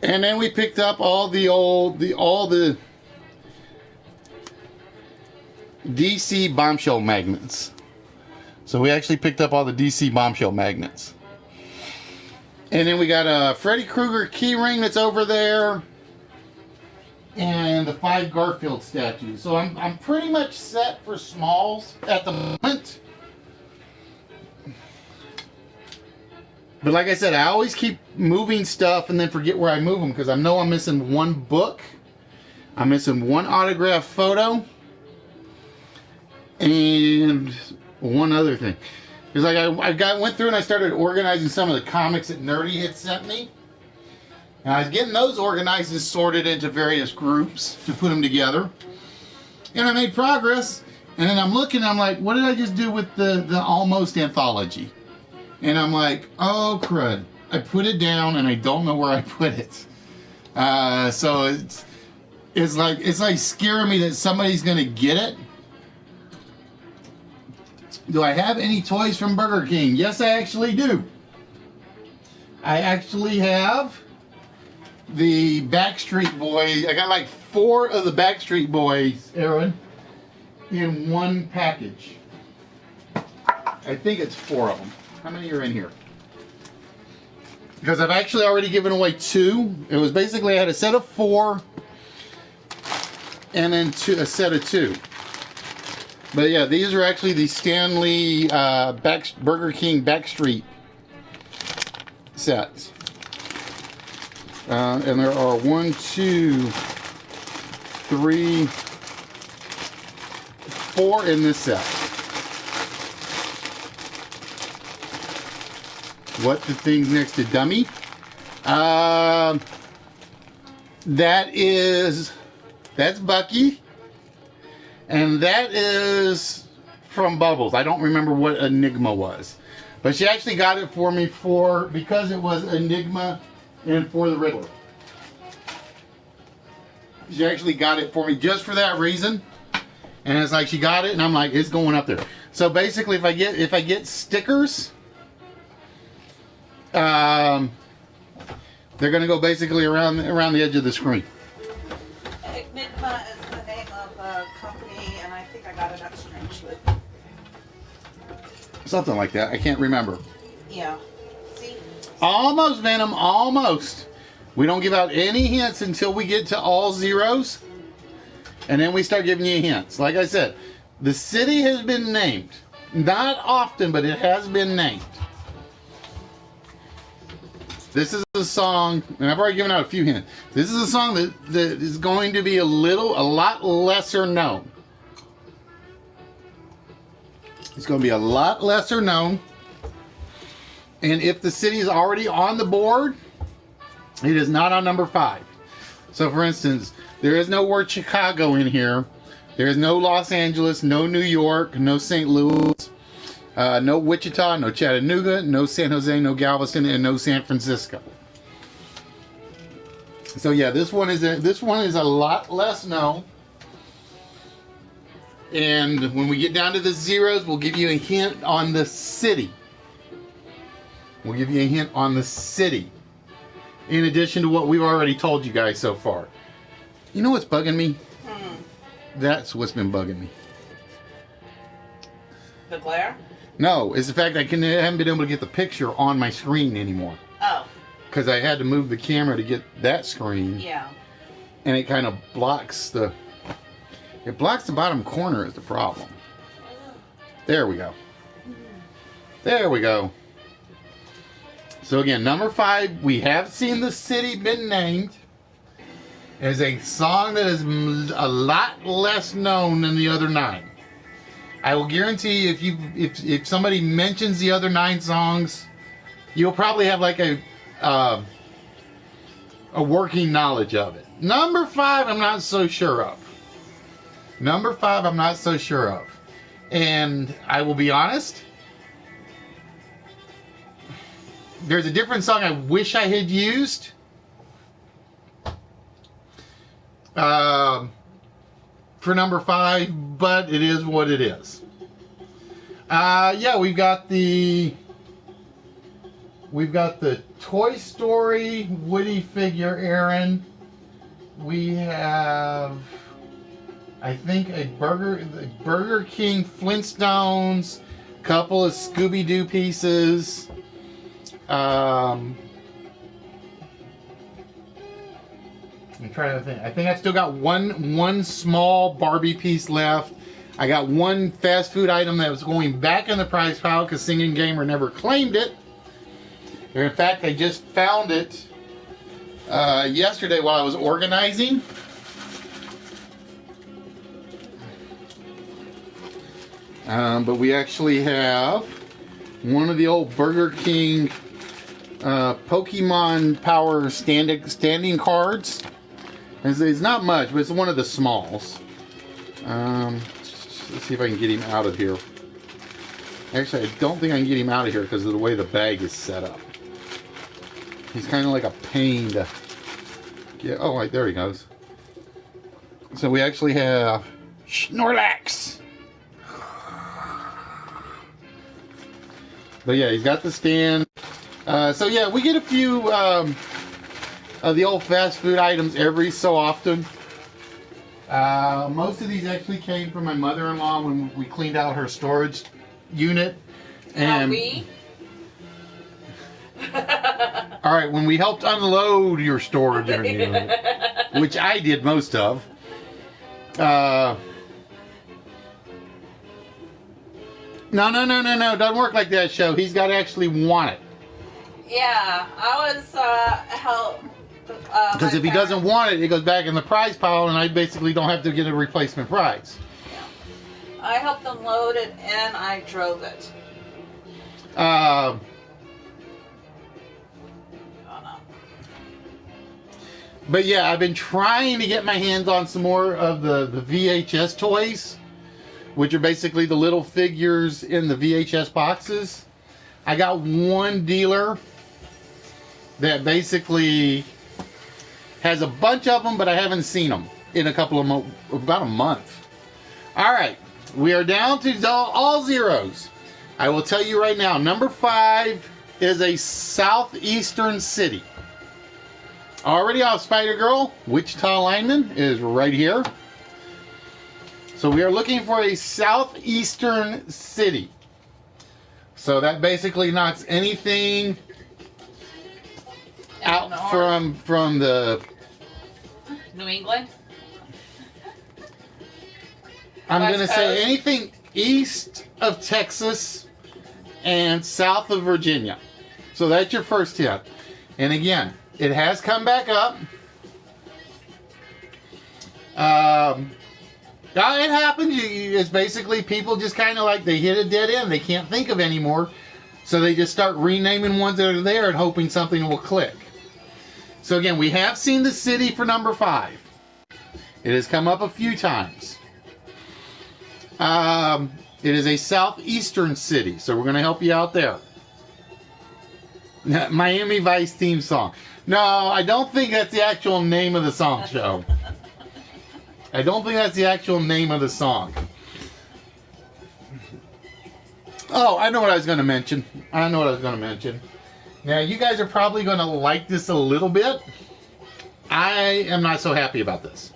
And then we picked up all the DC bombshell magnets. So we actually picked up all the DC bombshell magnets. And then we got a Freddy Krueger key ring that's over there. And the 5 Garfield statues. So I'm pretty much set for smalls at the moment. But like I said, I always keep moving stuff and then forget where I move them because I know I'm missing one book. I'm missing one autograph photo. And one other thing. Because like I went through and I started organizing some of the comics that Nerdy had sent me. And I was getting those organized and sorted into various groups to put them together. And I made progress. And then I'm looking, I'm like, what did I just do with the Almost anthology? And I'm like, oh crud. I put it down and I don't know where I put it. So it's like scaring me that somebody's gonna get it. Do I have any toys from Burger King? Yes, I actually do. I actually have the Backstreet Boys. I got like 4 of the Backstreet Boys, Aaron, in one package. I think it's 4 of them. How many are in here? Because I've actually already given away 2. It was basically I had a set of 4 and then a set of 2. But yeah, these are actually the Stanley Burger King Backstreet sets. And there are 1, 2, 3, 4 in this set. What the thing's next to Dummy? That's Bucky. And that is from Bubbles. I don't remember what Enigma was. But she actually got it for me because it was Enigma and for the Riddler. She actually got it for me just for that reason. And it's like she got it and I'm like, it's going up there. So basically if I get stickers, they're gonna go basically around the edge of the screen. Enigma is the name of a company, and I think I got it at Strangely. Something like that. I can't remember. Yeah. See? Almost, Venom. Almost. We don't give out any hints until we get to all zeros. And then we start giving you hints. Like I said, the city has been named. Not often, but it has been named. This is a song, and I've already given out a few hints. This is a song that is going to be a lot lesser known. It's going to be a lot lesser known. And if the city is already on the board, it is not on number 5. So for instance, there is no word Chicago in here. There is no Los Angeles, no New York, no St. Louis. No Wichita, no Chattanooga, no San Jose, no Galveston, and no San Francisco. So yeah, this one is a lot less known. And when we get down to the zeros, we'll give you a hint on the city. We'll give you a hint on the city. In addition to what we've already told you guys so far. You know what's bugging me? That's what's been bugging me. The glare? No, it's the fact I haven't been able to get the picture on my screen anymore. Oh. Because I had to move the camera to get that screen. Yeah. And it kind of blocks the... It blocks the bottom corner is the problem. There we go. There we go. So again, number 5, we have seen the city been named. Is a song that is a lot less known than the other 9. I will guarantee if somebody mentions the other 9 songs, you'll probably have like a working knowledge of it. Number 5, I'm not so sure of. Number 5, I'm not so sure of. And I will be honest, there's a different song I wish I had used. For number 5, but it is what it is. Yeah, we've got the Toy Story Woody figure, Aaron. We have, I think, a Burger King Flintstones, couple of Scooby-Doo pieces. I'm trying to think. I think I still got one small Barbie piece left. I got one fast food item that was going back in the prize pile because Singing Gamer never claimed it. Or in fact, I just found it yesterday while I was organizing. But we actually have one of the old Burger King Pokemon Power standing cards. It's not much, but it's one of the smalls. Let's see if I can get him out of here. Actually, I don't think I can get him out of here because of the way the bag is set up. He's kind of like a pain to get. Oh, right, there he goes. So we actually have Snorlax. But yeah, he's got the stand. So yeah, we get a few of the old fast food items every so often. Most of these actually came from my mother-in-law when we cleaned out her storage unit. And all right, when we helped unload your storage unit, which I did most of. No, doesn't work like that, show. He's got to actually want it. Yeah, I was help. Because if he doesn't want it, it goes back in the prize pile, and I basically don't have to get a replacement prize. Yeah. I helped them load it, and I drove it. Oh, no. But yeah, I've been trying to get my hands on some more of the VHS toys, which are basically the little figures in the VHS boxes. I got one dealer that basically has a bunch of them, but I haven't seen them in a couple of about a month. All right, we are down to all zeros. I will tell you right now, number 5 is a southeastern city. Already off Spider-Girl, Wichita lineman is right here. So we are looking for a southeastern city. So that basically knocks anything out from the New England? I'm going to say anything east of Texas and south of Virginia. So that's your first hit. And again, it has come back up. It happens. It's basically people just kind of like they hit a dead end. They can't think of anymore. So they just start renaming ones that are there and hoping something will click. So again, we have seen the city for number 5. It has come up a few times. It is a southeastern city, so we're going to help you out there. Miami Vice theme song. No, I don't think that's the actual name of the song, show. I don't think that's the actual name of the song. Oh, I know what I was going to mention. Now, you guys are probably going to like this a little bit. I am not so happy about this.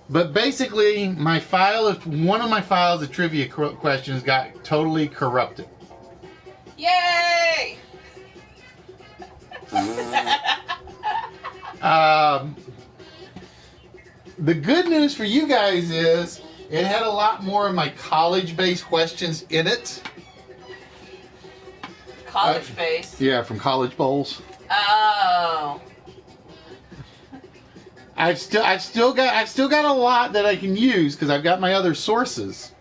But basically, one of my files of trivia questions got totally corrupted. Yay! The good news for you guys is it had a lot more of my college-based questions in it. College base. Yeah, from college bowls. Oh. I've still got a lot that I can use because I've got my other sources.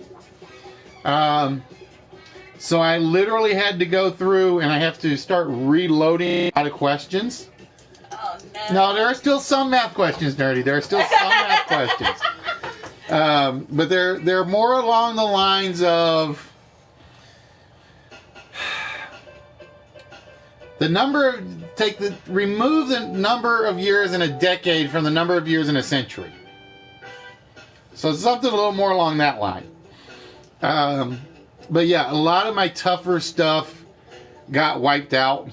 So I literally had to go through and I have to start reloading a lot of questions. Oh no. No, there are still some math questions, Nerdy. There are still some math questions. But they're more along the lines of remove the number of years in a decade from the number of years in a century. So something a little more along that line. But yeah, a lot of my tougher stuff got wiped out.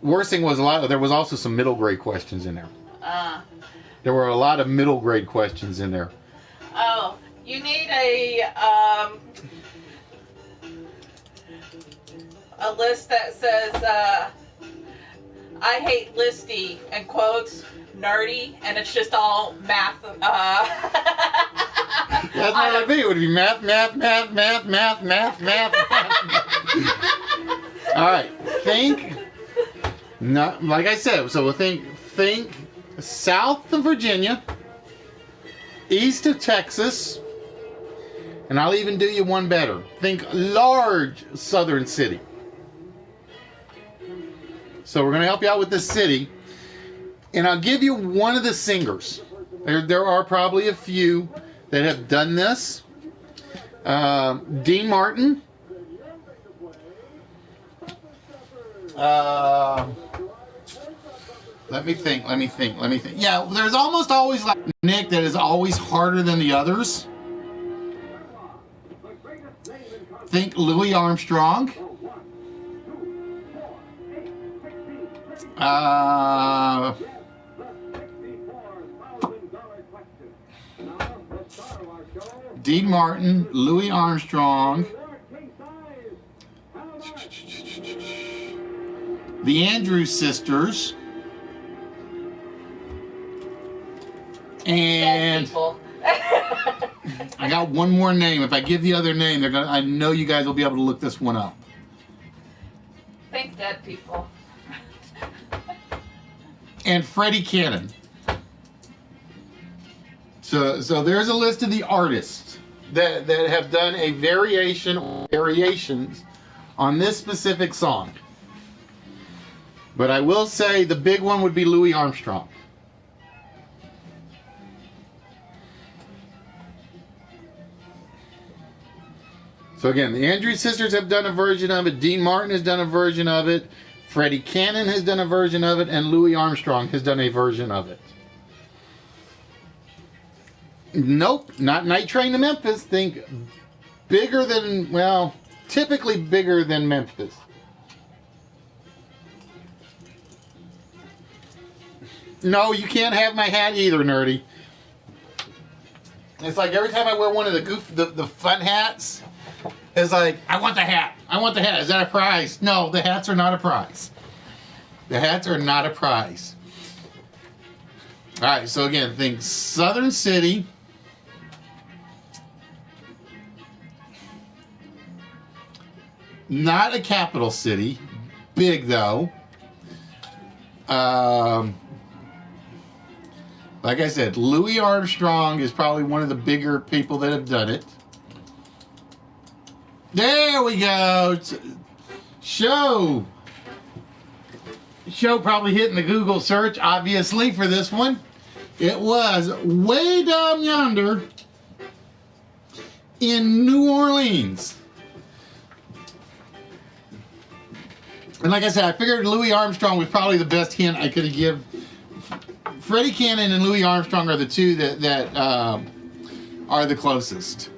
Worst thing was there was also some middle grade questions in there. There were a lot of middle grade questions in there. Oh, you need a list that says I hate listy and quotes nerdy, and it's just all math. That's what it would be. It would be math. All right. Think. Not like I said. So we'll think south of Virginia, east of Texas, and I'll even do you one better. Think large southern city. So we're going to help you out with this city, and I'll give you one of the singers. There are probably a few that have done this. Dean Martin. Let me think. Yeah, there's almost always like Nick that is always harder than the others. Think Louis Armstrong. Dean Martin, Louis Armstrong, the Andrews Sisters, and I got one more name. If I give the other name, I know you guys will be able to look this one up. Think dead people. And Freddie Cannon. So there's a list of the artists that have done a variations on this specific song. But I will say the big one would be Louis Armstrong. So again, the Andrews Sisters have done a version of it. Dean Martin has done a version of it. Freddie Cannon has done a version of it. And Louis Armstrong has done a version of it. Nope, not Night Train to Memphis. Think bigger than, well, typically bigger than Memphis. No, you can't have my hat either, Nerdy. It's like every time I wear one of the fun hats, it's like, I want the hat. I want the hat. Is that a prize? No, the hats are not a prize. The hats are not a prize. All right, so again, think Southern City. Not a capital city. Big, though. Like I said, Louis Armstrong is probably one of the bigger people that have done it. There we go. Show probably hitting the Google search, obviously, for this one. It was Way Down Yonder in New Orleans. And like I said, I figured Louis Armstrong was probably the best hint I could have given. Freddie Cannon and Louis Armstrong are the two that are the closest.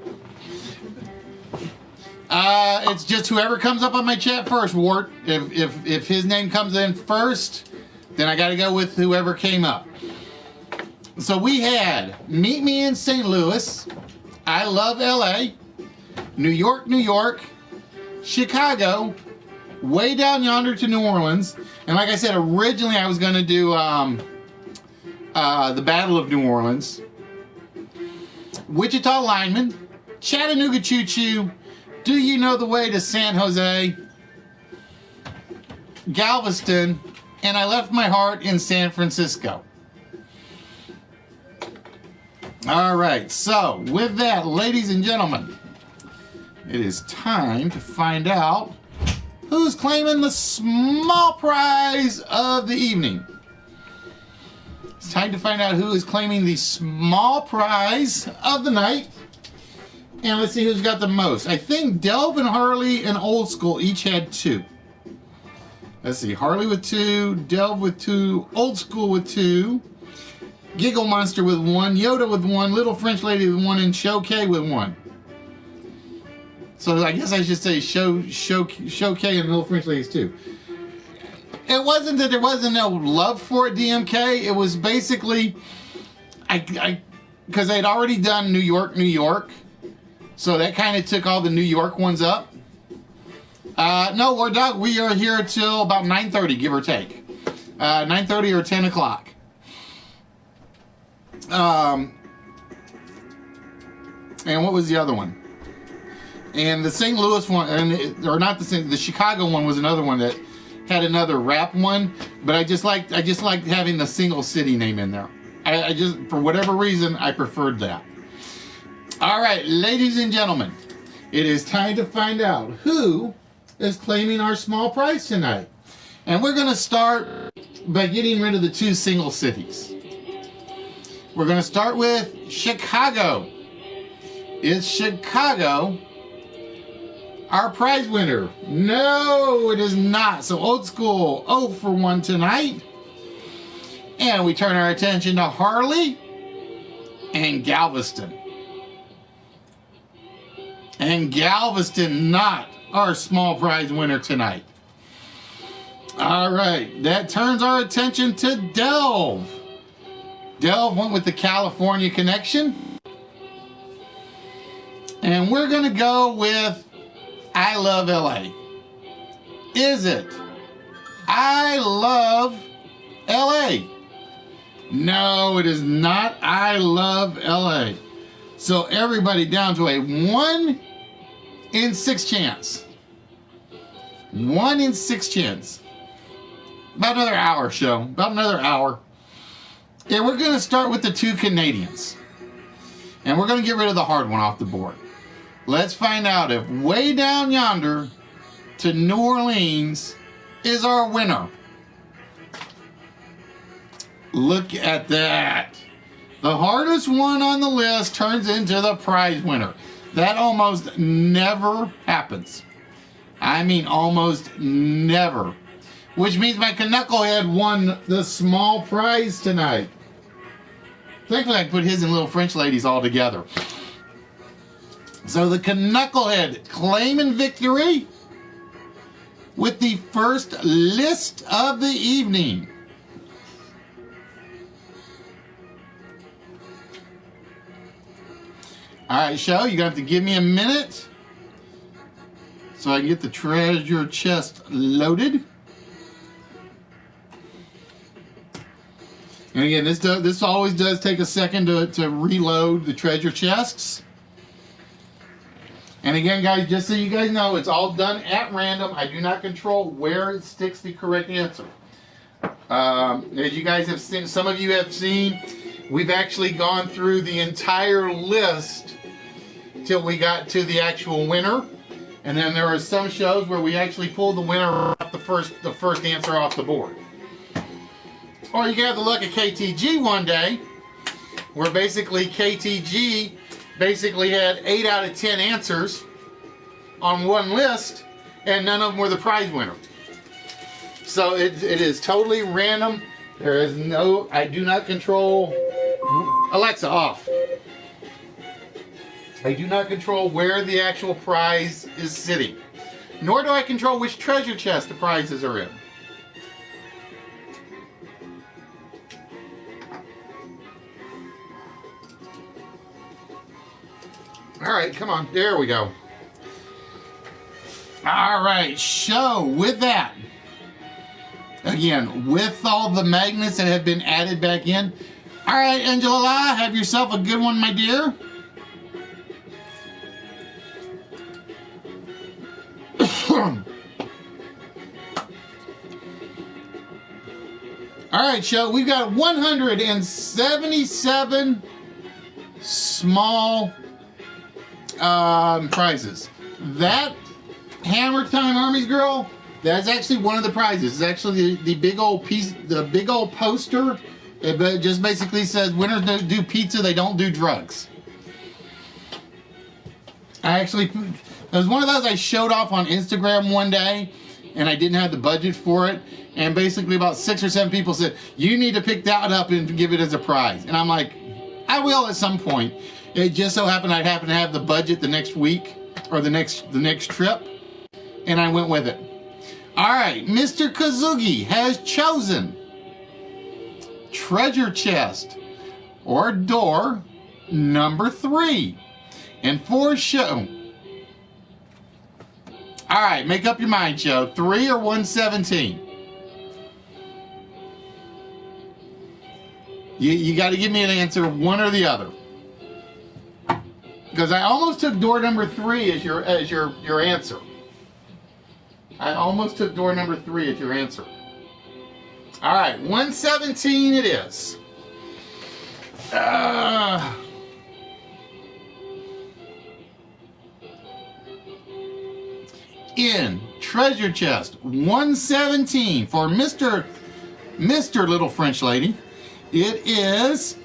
It's just whoever comes up on my chat first, Wart. If his name comes in first, then I got to go with whoever came up. So we had Meet Me in St. Louis, I Love L.A., New York, New York, Chicago, Way Down Yonder to New Orleans. And like I said, originally I was going to do the Battle of New Orleans, Wichita Lineman, Chattanooga Choo Choo, Do You Know the Way to San Jose, Galveston, and I Left My Heart in San Francisco. All right, so with that, ladies and gentlemen, it is time to find out who's claiming the small prize of the evening. It's time to find out who is claiming the small prize of the night. And let's see who's got the most. I think Delv and Harley and Old School each had 2. Let's see, Harley with 2, Delv with 2, Old School with 2, Giggle Monster with 1, Yoda with 1, Little French Lady with 1, and Show K with 1. So I guess I should say Show K and Little French Ladies too. It wasn't that there wasn't no love for it, DMK. It was basically, because they'd already done New York. So that kind of took all the New York ones up. No, we are here till about 9:30, give or take. 9:30 or 10 o'clock. And what was the other one? And the St. Louis one, the Chicago one was another one that had another rap one, but I just liked having the single city name in there. I just, for whatever reason, I preferred that. All right, ladies and gentlemen, it is time to find out who is claiming our small prize tonight. And we're going to start by getting rid of the 2 single cities. We're going to start with Chicago. Is Chicago our prize winner? No, it is not. So Old School 0 for 1 tonight. And we turn our attention to Harley and Galveston. And Galveston not our small prize winner tonight. All right, that turns our attention to Delv. Delv went with the California connection. And we're going to go with I Love LA. Is it I Love LA? No, it is not I Love LA. So everybody down to a 1 in 6 chance. 1 in 6 chance. About another hour show. About another hour. And we're going to start with the 2 Canadians. And we're going to get rid of the hard one off the board. Let's find out if Way Down Yonder to New Orleans is our winner. Look at that. The hardest one on the list turns into the prize winner. That almost never happens. I mean almost never. Which means my Knucklehead won the small prize tonight. Thankfully I put his and Little French Ladies all together. So the Knucklehead claiming victory with the first list of the evening. All right, show, you're going to have to give me a minute so I can get the treasure chest loaded. And again, this always does take a second to reload the treasure chests. And again, guys, just so you guys know, it's all done at random. I do not control where it sticks the correct answer. As you guys have seen, some of you have seen, we've actually gone through the entire list till we got to the actual winner. And then there are some shows where we actually pull the winner off the first answer off the board. Or you can have the luck of KTG one day, where basically KTG basically had 8 out of 10 answers on one list, and none of them were the prize winner. So it is totally random. There is no, I do not control, Alexa off. I do not control where the actual prize is sitting. Nor do I control which treasure chest the prizes are in. All right, come on. There we go. All right, so with that, again, with all the magnets that have been added back in, All right, Angela, have yourself a good one, my dear. All right, show. We've got 177 small prizes. That Hammer Time Armies girl, that's actually one of the prizes. It's actually the big old piece, the big old poster. It just basically says winners don't do pizza, they don't do drugs. It was one of those I showed off on Instagram one day, and I didn't have the budget for it. And basically about 6 or 7 people said, you need to pick that up and give it as a prize. And I'm like, I will at some point. It just so happened I'd happen to have the budget the next week or the next trip, and I went with it. All right, Mr. Kazugi has chosen treasure chest or door number 3. And for show. All right, make up your mind, show. 3 or 117. You got to give me an answer, one or the other. Because I almost took door number 3 as your answer. I almost took door number 3 as your answer. All right, 117 it is. In treasure chest 117 for Mr. Little French Lady, it is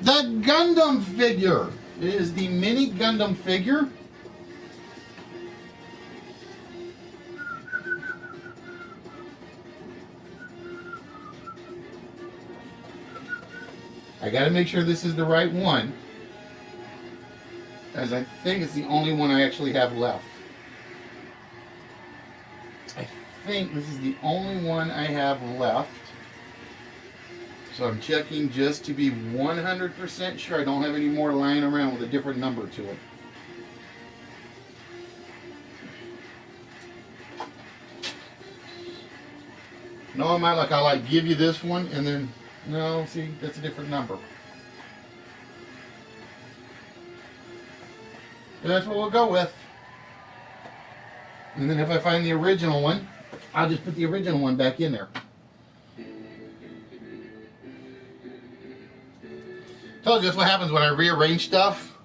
the Gundam figure. It is the mini Gundam figure. I got to make sure this is the right one, as I think it's the only one I actually have left. I think this is the only one I have left. So I'm checking just to be 100% sure I don't have any more lying around with a different number to it. No, I might I'll give you this one and then, no, see, that's a different number. And that's what we'll go with. And then if I find the original one, I'll just put the original one back in there. Told you that's what happens when I rearrange stuff.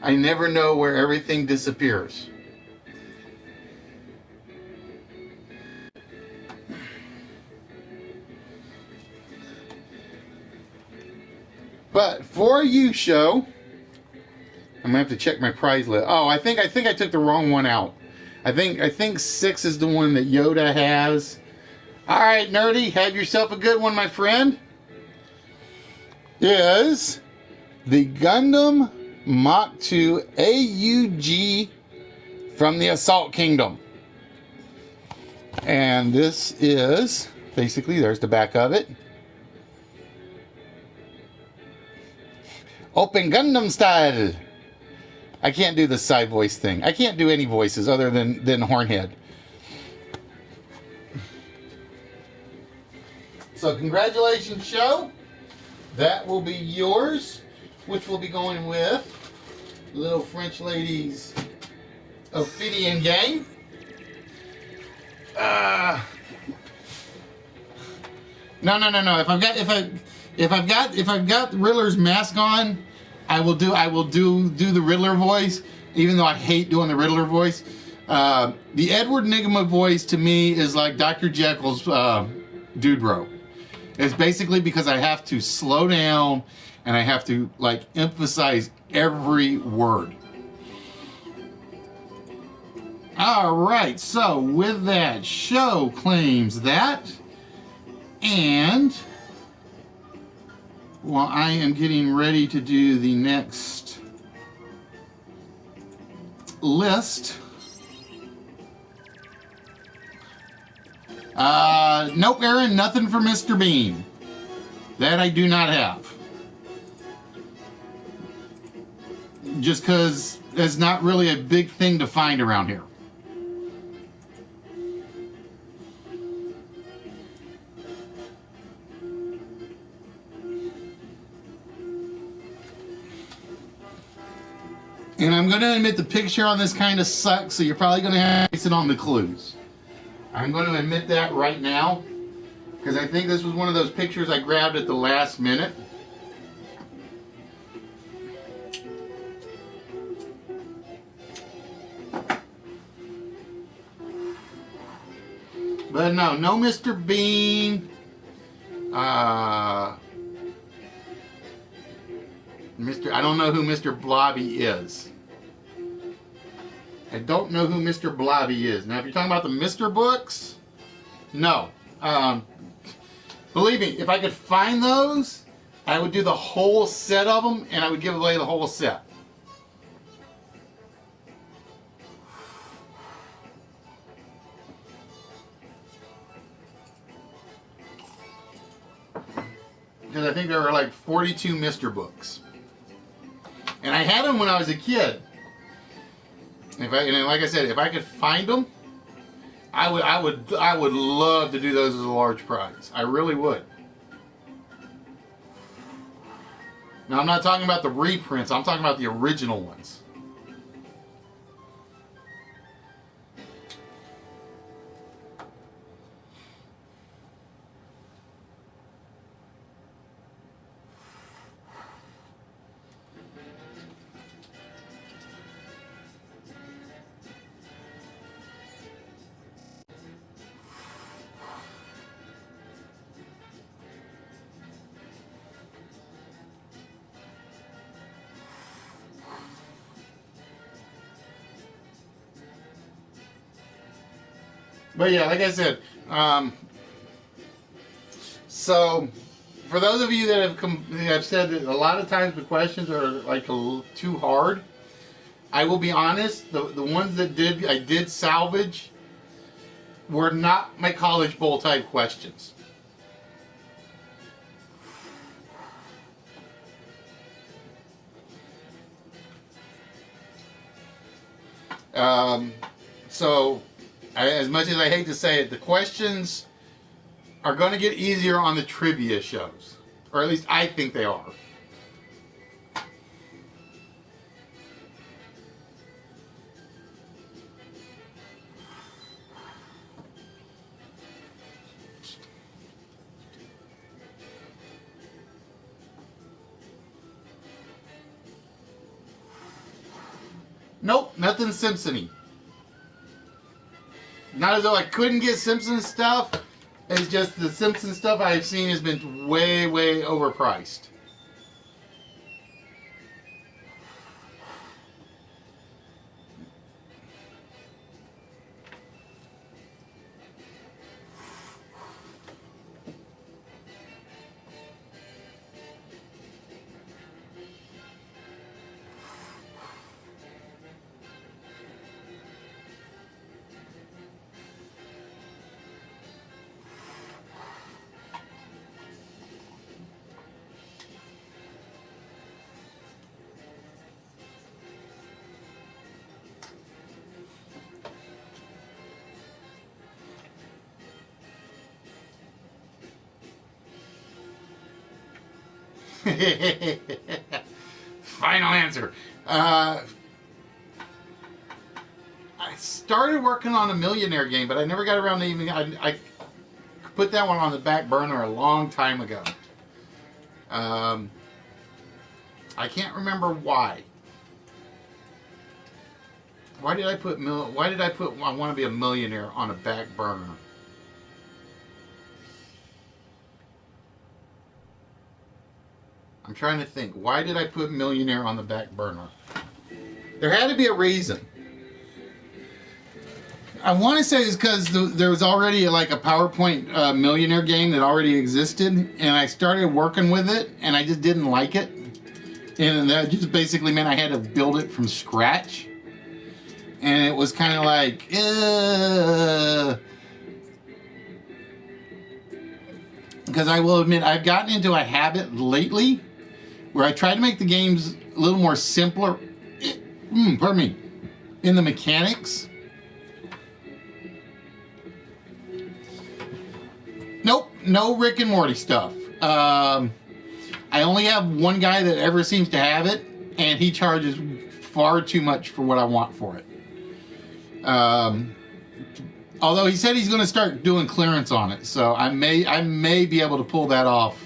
I never know where everything disappears. But for you, show, I'm gonna have to check my prize list. Oh, I think I took the wrong one out. I think 6 is the one that Yoda has. All right, Nerdy, have yourself a good one, my friend. Is the Gundam Mach 2 AUG from the Assault Kingdom. And this is basically, there's the back of it. Open Gundam style. I can't do the side voice thing. I can't do any voices other than Hornhead. So congratulations, show. That will be yours, which will be going with Little French Lady's Ophidian game. No. If I've got Riddler's mask on, I will do the Riddler voice, even though I hate doing the Riddler voice. The Edward Nygma voice to me is like Dr. Jekyll's Dude Bro. It's basically because I have to slow down and I have to emphasize every word. All right, so with that, show claims that, and while I am getting ready to do the next list, nope, Aaron, nothing for Mr. Bean. That I do not have. Just because it's not really a big thing to find around here. And I'm going to admit the picture on this kind of sucks, so you're probably going to have to base it on the clues. I'm going to admit that right now, because I think this was one of those pictures I grabbed at the last minute. But no Mr. Bean. I don't know who Mr. Blobby is. I don't know who Mr. Blobby is. Now, if you're talking about the Mr. books, no. Believe me, if I could find those, I would do the whole set of them, and I would give away the whole set. Because I think there were like 42 Mr. books. And I had them when I was a kid. And like I said, if I could find them, I would love to do those as a large prize. I really would. Now, I'm not talking about the reprints. I'm talking about the original ones. But yeah, like I said, so for those of you that have said that a lot of times the questions are like a little too hard, I will be honest, the ones that I did salvage were not my College Bowl type questions. So, as much as I hate to say it, the questions are going to get easier on the trivia shows. Or at least I think they are. Nope, nothing Simpson-y. Not as though I couldn't get Simpson stuff. It's just the Simpson stuff I've seen has been way, way overpriced. Final answer. I started working on a Millionaire game, but I never got around to even. I put that one on the back burner a long time ago. I can't remember why. Why did I put I want to be a millionaire on a back burner? I'm trying to think. Why did I put Millionaire on the back burner? There had to be a reason. I want to say it's because there was already like a PowerPoint Millionaire game that already existed, and I started working with it, and I just didn't like it. And that just basically meant I had to build it from scratch. And it was kind of like, because I will admit, I've gotten into a habit lately where I try to make the games a little more simpler, pardon me, in the mechanics. Nope, no Rick and Morty stuff. I only have one guy that ever seems to have it, and he charges far too much for what I want for it. Although he said he's going to start doing clearance on it, so I may be able to pull that off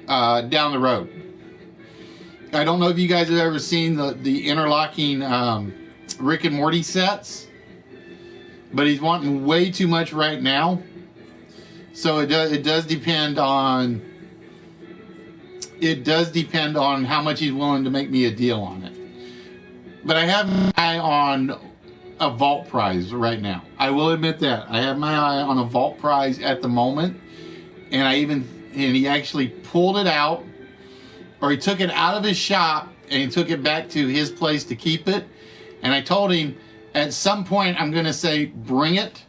down the road. I don't know if you guys have ever seen the interlocking Rick and Morty sets, but he's wanting way too much right now. So it does depend on how much he's willing to make me a deal on it. But I have my eye on a vault prize right now. I will admit that I have my eye on a vault prize at the moment, and he actually pulled it out, or he took it out of his shop and he took it back to his place to keep it. And I told him at some point I'm going to say bring it,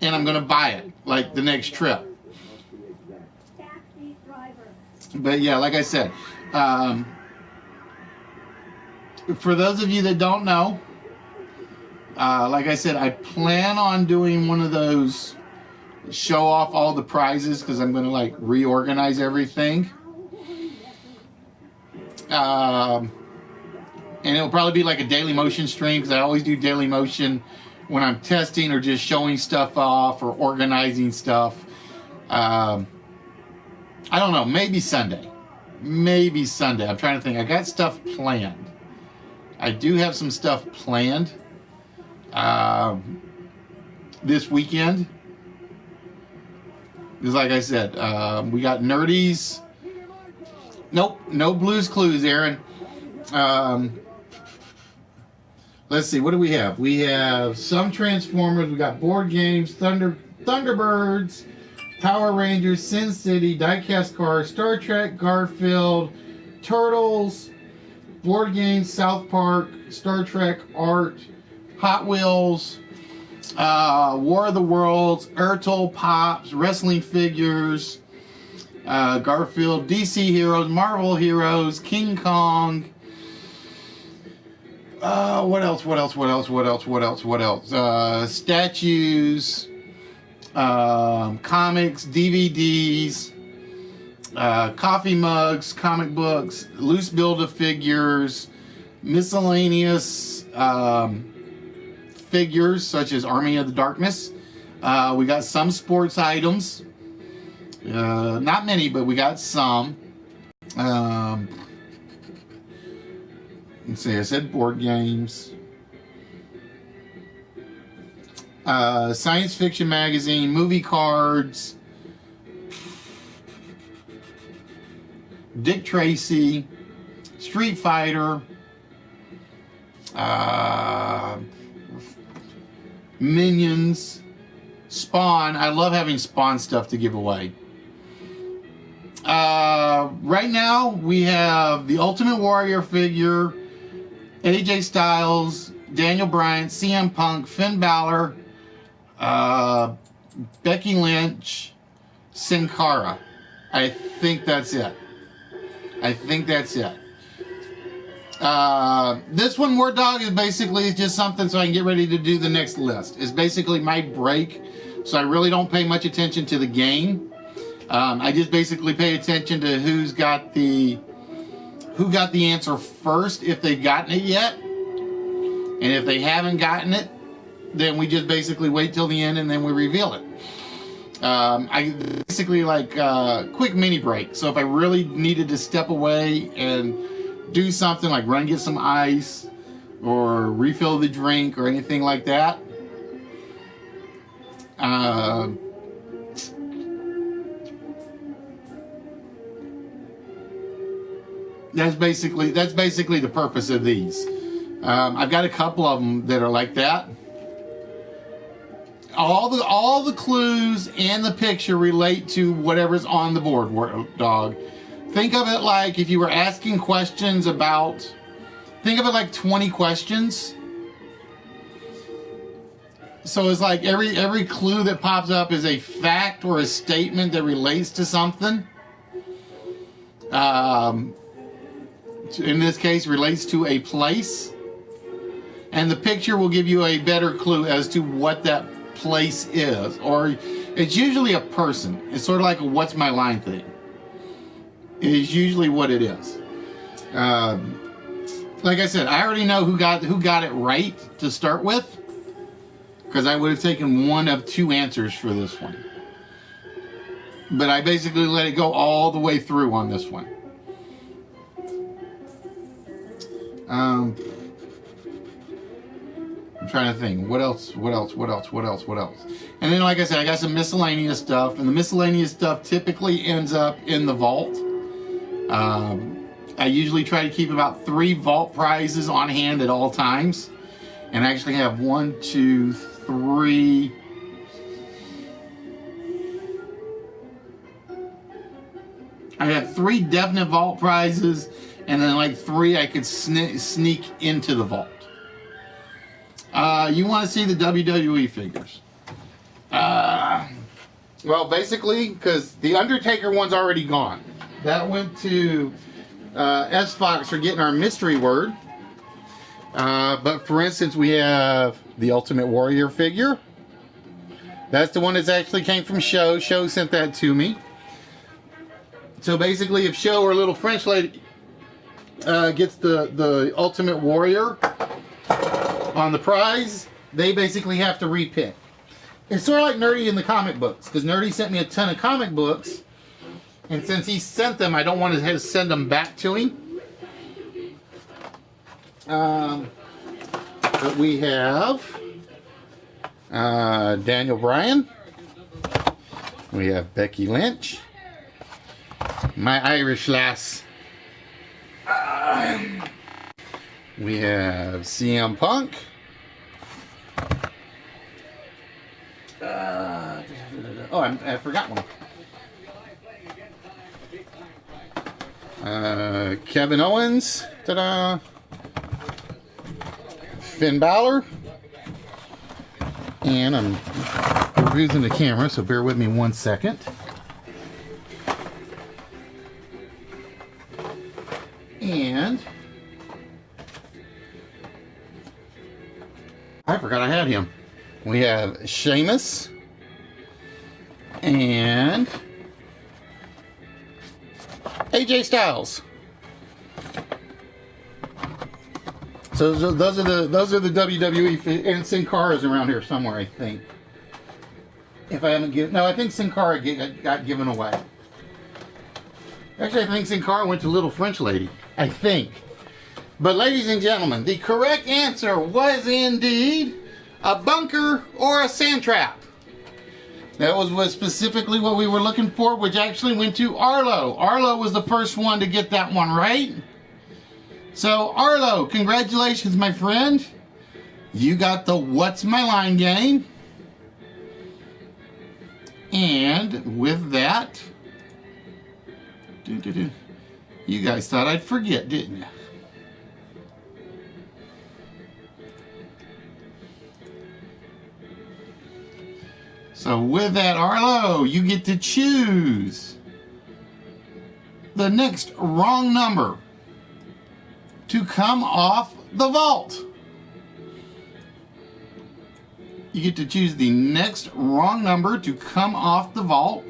and I'm going to buy it like the next trip. But yeah, like I said, for those of you that don't know, like I said, I plan on doing one of those show off all the prizes, because I'm going to like reorganize everything. And it'll probably be like a Daily Motion stream, because I always do Daily Motion when I'm testing or just showing stuff off or organizing stuff. I don't know, maybe Sunday. I'm trying to think. I got stuff planned. I do have some stuff planned this weekend. Because like I said, we got Nerdies. Nope, no Blues Clues, Aaron. Let's see, what do we have? We have some Transformers. We got board games, Thunderbirds, Power Rangers, Sin City, Diecast Cars, Star Trek, Garfield, Turtles, board games, South Park, Star Trek, art, Hot Wheels, War of the Worlds, Ertl Pops, wrestling figures, Garfield, DC Heroes, Marvel Heroes, King Kong. What else? Statues, comics, DVDs, coffee mugs, comic books, loose Build-A-Figures, miscellaneous figures such as Army of the Darkness. We got some sports items. Not many, but we got some. Let's see, I said board games. Science fiction magazine, movie cards, Dick Tracy, Street Fighter, Minions, Spawn. I love having Spawn stuff to give away. Right now, we have the Ultimate Warrior figure, AJ Styles, Daniel Bryan, CM Punk, Finn Balor, Becky Lynch, Sin Cara. I think that's it. This one, War Dog, is basically just something so I can get ready to do the next list. It's basically my break, so I really don't pay much attention to the game. I just basically pay attention to who got the answer first, if they've gotten it yet. And if they haven't gotten it, then we just basically wait till the end and then we reveal it. I basically like quick mini break. So if I really needed to step away and do something like run get some ice or refill the drink or anything like that, that's basically the purpose of these. I've got a couple of them that are like that. All the clues and the picture relate to whatever's on the board, War Dog. Think of it like if you were asking questions about. Think of it like 20 questions. So it's like every clue that pops up is a fact or a statement that relates to something. In this case, relates to a place. And the picture will give you a better clue as to what that place is. Or it's usually a person. It's sort of like a what's my line thing. It is usually what it is. like I said, I already know who got it right to start with, because I would have taken one of two answers for this one. But I basically let it go all the way through on this one. I'm trying to think. What else? And then, like I said, I got some miscellaneous stuff. And the miscellaneous stuff typically ends up in the vault. I usually try to keep about 3 vault prizes on hand at all times. And I actually have 1, 2, 3... I have 3 definite vault prizes, and then like 3 I could sneak into the vault. You want to see the WWE figures? Well, basically, because the Undertaker one's already gone. That went to S Fox for getting our mystery word. But for instance, we have the Ultimate Warrior figure. That's the one that actually came from Show. Show sent that to me. So basically, if Show or Little French Lady gets the Ultimate Warrior on the prize, they basically have to repick. It's sort of like Nerdy in the comic books, because Nerdy sent me a ton of comic books, and since he sent them, I don't want to have to send them back to him. But we have Daniel Bryan. We have Becky Lynch. My Irish lass. We have CM Punk. I forgot one. Kevin Owens. Ta-da. Finn Balor. And I'm using the camera, so bear with me 1 second. And I forgot I had him. We have Sheamus and AJ Styles. So those are the WWE, and Sin Cara's around here somewhere, I think. If I haven't given, no, I think Sin Cara got given away. Actually, I think Sin Cara went to Little French Lady. I think. But ladies and gentlemen, the correct answer was indeed a bunker or a sand trap. That was specifically what we were looking for, which actually went to Arlo. Arlo was the first one to get that one right. So Arlo, congratulations, my friend. You got the What's My Line game. And with that, you guys thought I'd forget, didn't you? So with that, Arlo, you get to choose the next wrong number to come off the vault. You get to choose the next wrong number to come off the vault.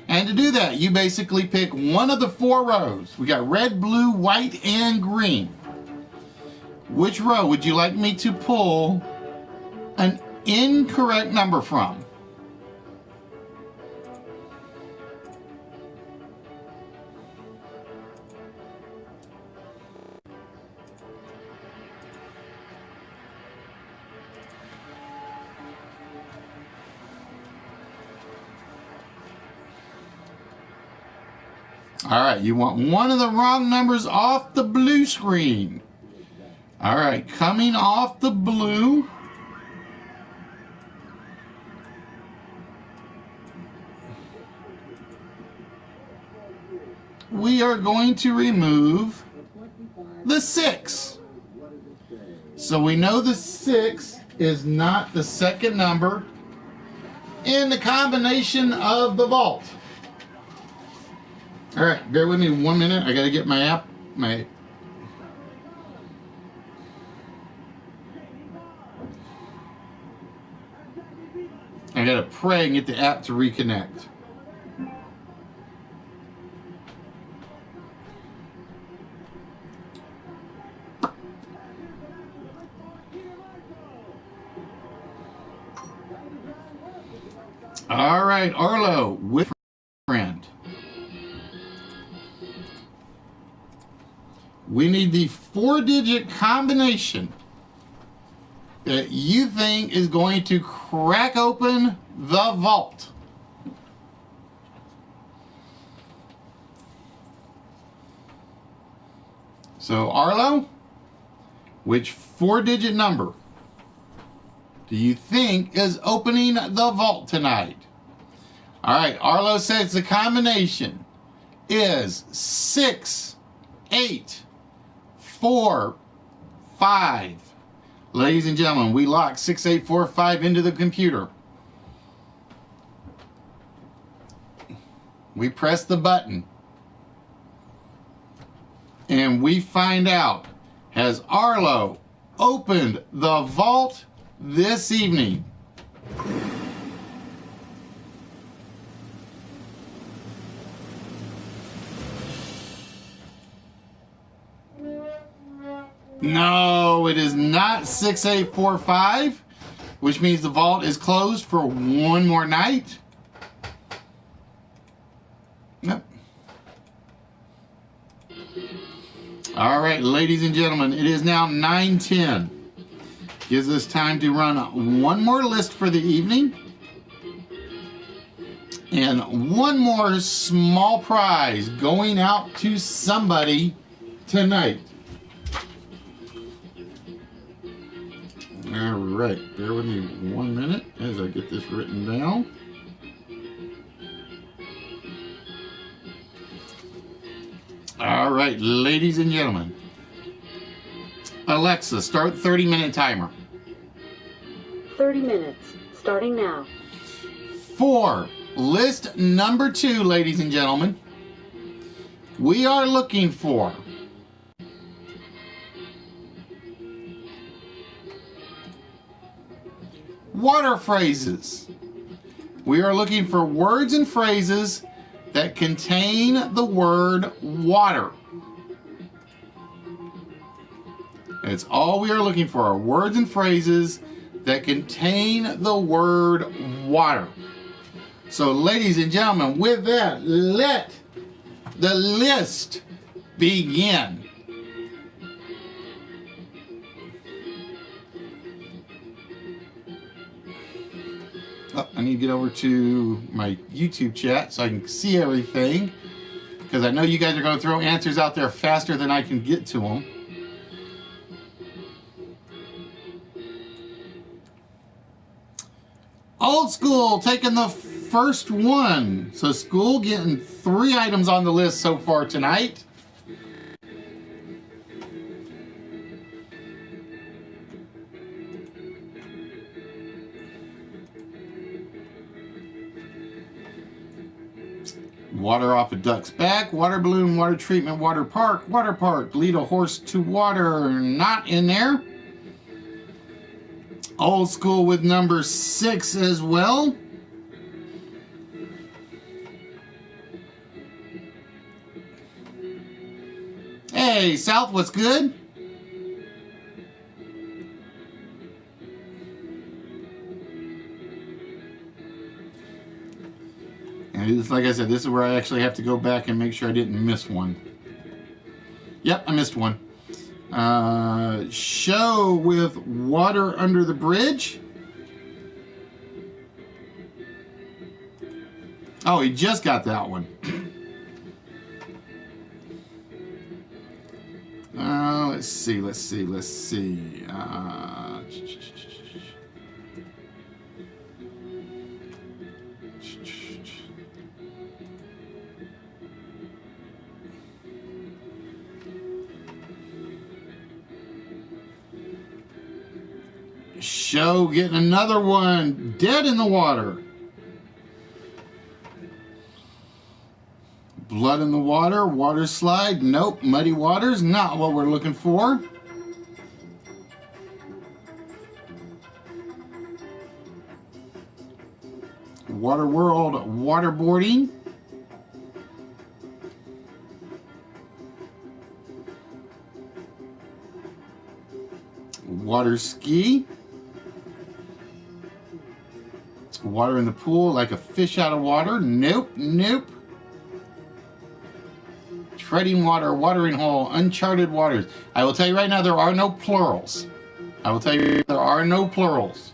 And to do that, you basically pick one of the 4 rows. We got red, blue, white, and green. Which row would you like me to pull an incorrect number from? All right, you want one of the wrong numbers off the blue screen. All right, coming off the blue. We are going to remove the 6. So we know the 6 is not the second number in the combination of the vault. All right, bear with me 1 minute. I got to get my app, I got to pray and get the app to reconnect. All right, Arlo, with friend. We need the 4-digit combination that you think is going to crack open the vault. So, Arlo, which 4-digit number do you think is opening the vault tonight? All right, Arlo says the combination is 6, 8, 4, 5. Ladies and gentlemen, we lock 6845 into the computer. We press the button. And we find out, has Arlo opened the vault this evening? No, it is not 6845, which means the vault is closed for one more night. Yep. All right, ladies and gentlemen, it is now 9:10. Gives us time to run one more list for the evening. And one more small prize going out to somebody tonight. All right, bear with me 1 minute as I get this written down. All right, ladies and gentlemen. Alexa, start 30-minute timer. 30 minutes, starting now. For list number 2, ladies and gentlemen, we are looking for water phrases. We are looking for words and phrases that contain the word water. It's all we are looking for, are words and phrases that contain the word water. So, ladies and gentlemen, with that, let the list begin. Oh, I need to get over to my YouTube chat so I can see everything, because I know you guys are going to throw answers out there faster than I can get to them. Old School taking the first one. So School getting 3 items on the list so far tonight. Water off a duck's back, water balloon, water treatment, water park, lead a horse to water, not in there. Old School with number 6 as well. Hey, South, what's good? And it's, like I said, this is where I actually have to go back and make sure I didn't miss one. Yep, I missed one. Show with water under the bridge. Oh, he just got that one. Let's see. Show getting another one. Dead in the water. Blood in the water. Water slide. Nope. Muddy waters. Not what we're looking for. Water World. Waterboarding. Water ski. Water in the pool like a fish out of water. Nope, nope. Treading water, watering hole, uncharted waters. I will tell you right now, there are no plurals. I will tell you, there are no plurals.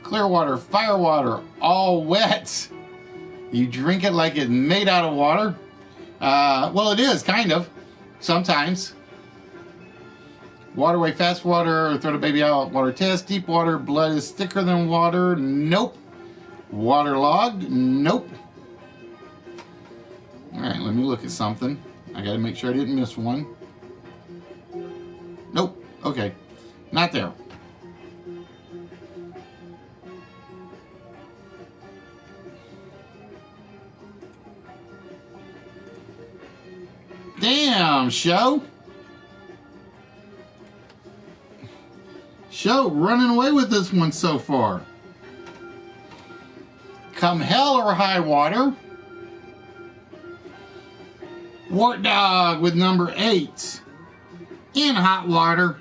Clear water, fire water, all wet. You drink it like it's made out of water. Well, it is, kind of. Sometimes. Waterway, fast water, throw the baby out, water test, deep water, blood is thicker than water, nope. Waterlogged, nope. Alright, let me look at something. I gotta make sure I didn't miss one. Nope, okay. Not there. Damn, show. Show running away with this one so far. Come hell or high water. Wart dog with number 8. In hot water.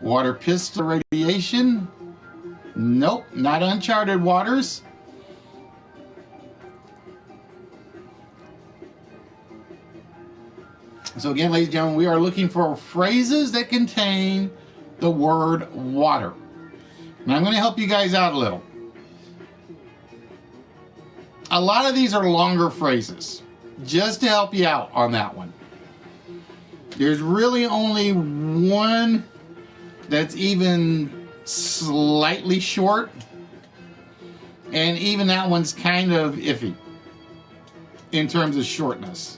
Water pistol radiation. Nope, not uncharted waters. So again, ladies and gentlemen, we are looking for phrases that contain the word water. And I'm going to help you guys out a little. A lot of these are longer phrases, just to help you out on that one. There's really only one that's even slightly short, and even that one's kind of iffy in terms of shortness.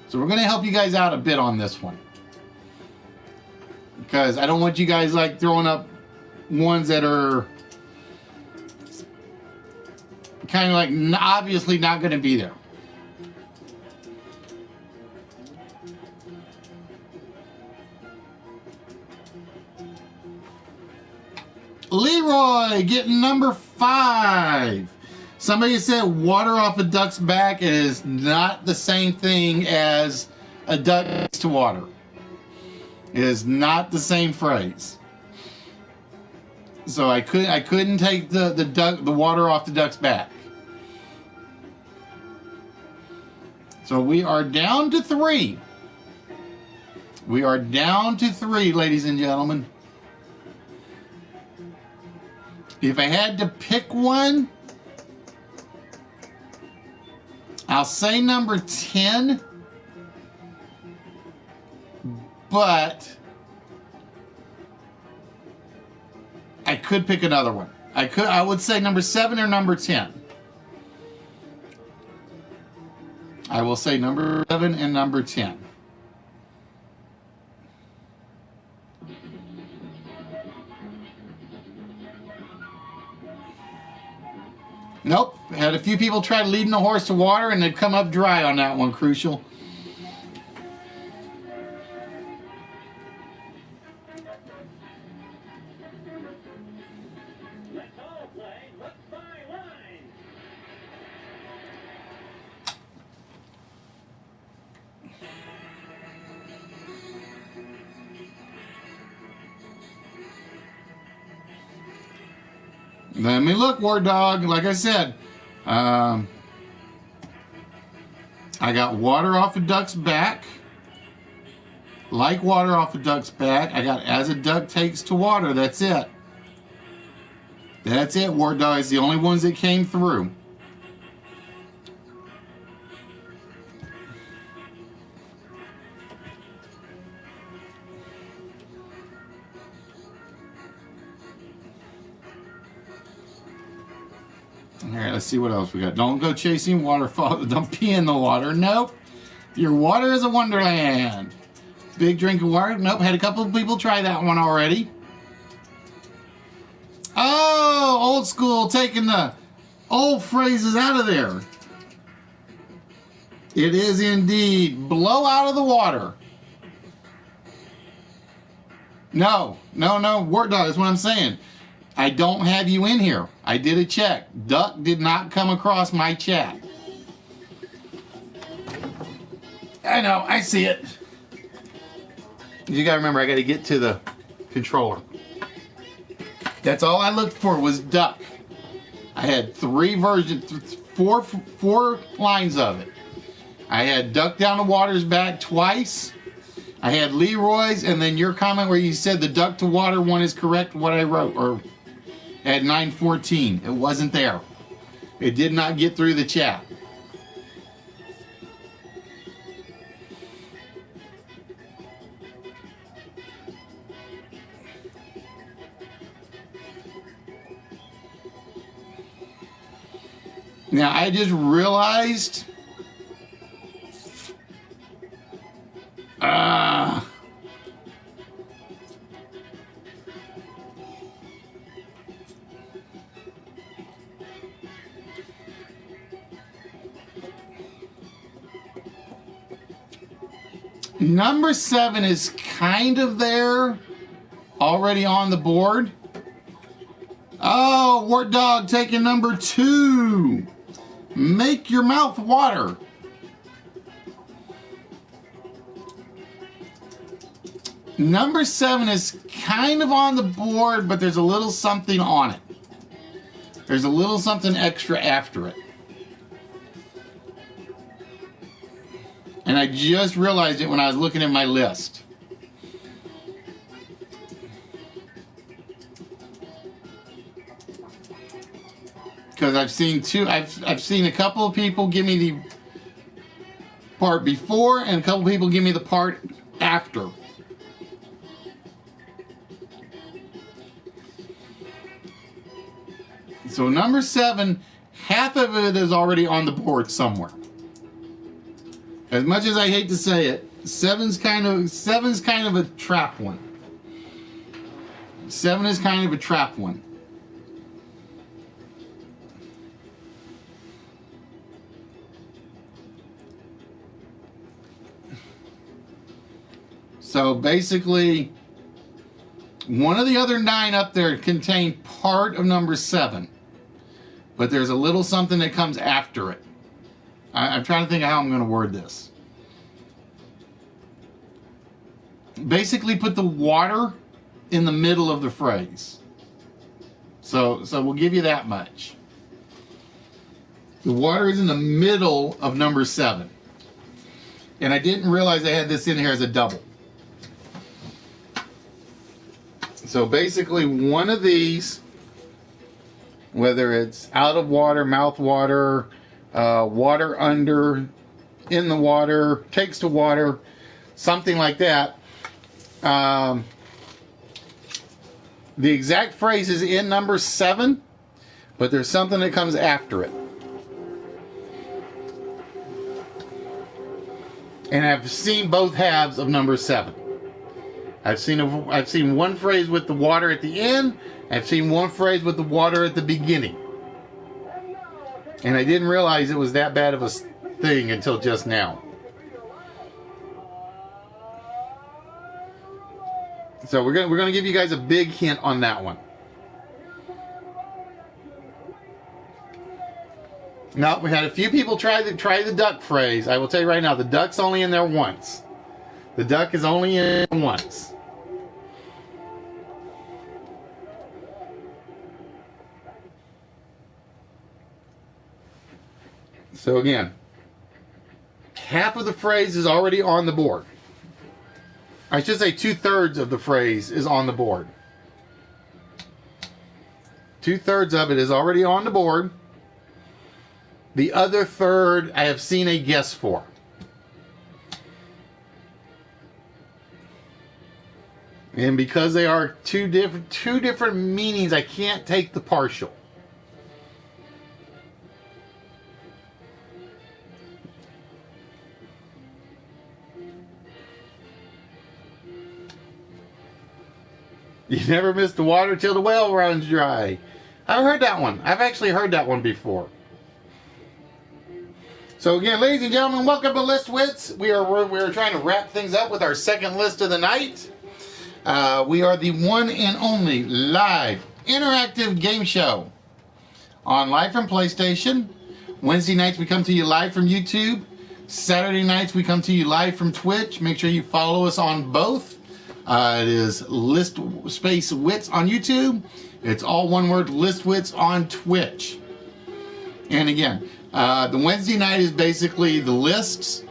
So we're going to help you guys out a bit on this one, because I don't want you guys like throwing up ones that are kind of like obviously not going to be there. Leroy getting number 5. Somebody said water off a duck's back is not the same thing as a duck next to water. It is not the same phrase. So I couldn't take the water off the duck's back. So we are down to 3. We are down to 3, ladies and gentlemen. If I had to pick one, I'll say number 10, but I could pick another one. I would say number 7 or number 10. I will say number 7 and number 10. Nope. Had a few people try leading the horse to water and they've come up dry on that one, Crucial. Let me look, War Dog. Like I said, I got water off a duck's back. Like water off a duck's back. I got as a duck takes to water. That's it. That's it, War Dog. It's the only ones that came through. All right, let's see what else we got. Don't go chasing waterfall. Don't pee in the water. Nope. Your water is a wonderland. Big drink of water. Nope. Had a couple of people try that one already. Oh, old school, taking the old phrases out of there. It is indeed blow out of the water. No, Word Dog, that's what I'm saying. I don't have you in here. I did a check. Duck did not come across my chat. I know, I see it. You gotta remember, I gotta get to the controller. That's all I looked for was duck. I had 3 versions, four lines of it. I had duck down the water's back twice. I had Leroy's, and then your comment where you said the duck to water one is correct, what I wrote, or at 9:14. It wasn't there. It did not get through the chat. Now, I just realized number 7 is kind of there already on the board. Oh, Wart Dog taking number 2. Make your mouth water. Number 7 is kind of on the board, but there's a little something on it. There's a little something extra after it. And I just realized it when I was looking at my list. Because I've seen a couple of people give me the part before and a couple of people give me the part after. So number 7, half of it is already on the board somewhere. As much as I hate to say it, 7's kind of a trap one. 7 is kind of a trap one. So basically, one of the other 9 up there contained part of number 7, but there's a little something that comes after it. I'm trying to think of how I'm going to word this. Basically, put the water in the middle of the phrase. So we'll give you that much. The water is in the middle of number 7. And I didn't realize I had this in here as a double. So basically, one of these, whether it's out of water, mouth water, water under, in the water, takes to water, something like that. The exact phrase is in number 7, but there's something that comes after it. And I've seen both halves of number 7. I've seen one phrase with the water at the end. I've seen one phrase with the water at the beginning. And I didn't realize it was that bad of a thing until just now. So we're gonna give you guys a big hint on that one. Now, we had a few people try the duck phrase. I will tell you right now, the duck's only in there once. The duck is only in there once. So again, half of the phrase is already on the board. I should say 2/3 of the phrase is on the board. 2/3 of it is already on the board. The other third I have seen a guess for. And because they are two different meanings, I can't take the partial. You never miss the water till the well runs dry. I've heard that one. I've actually heard that one before. So again, ladies and gentlemen, welcome to List Wits. We are trying to wrap things up with our second list of the night. We are the one and only live interactive game show on live from PlayStation. Wednesday nights we come to you live from YouTube. Saturday nights we come to you live from Twitch. Make sure you follow us on both. It is List Space Wits on YouTube. It's all one word, List Wits on Twitch. And again, the Wednesday night is basically the lists,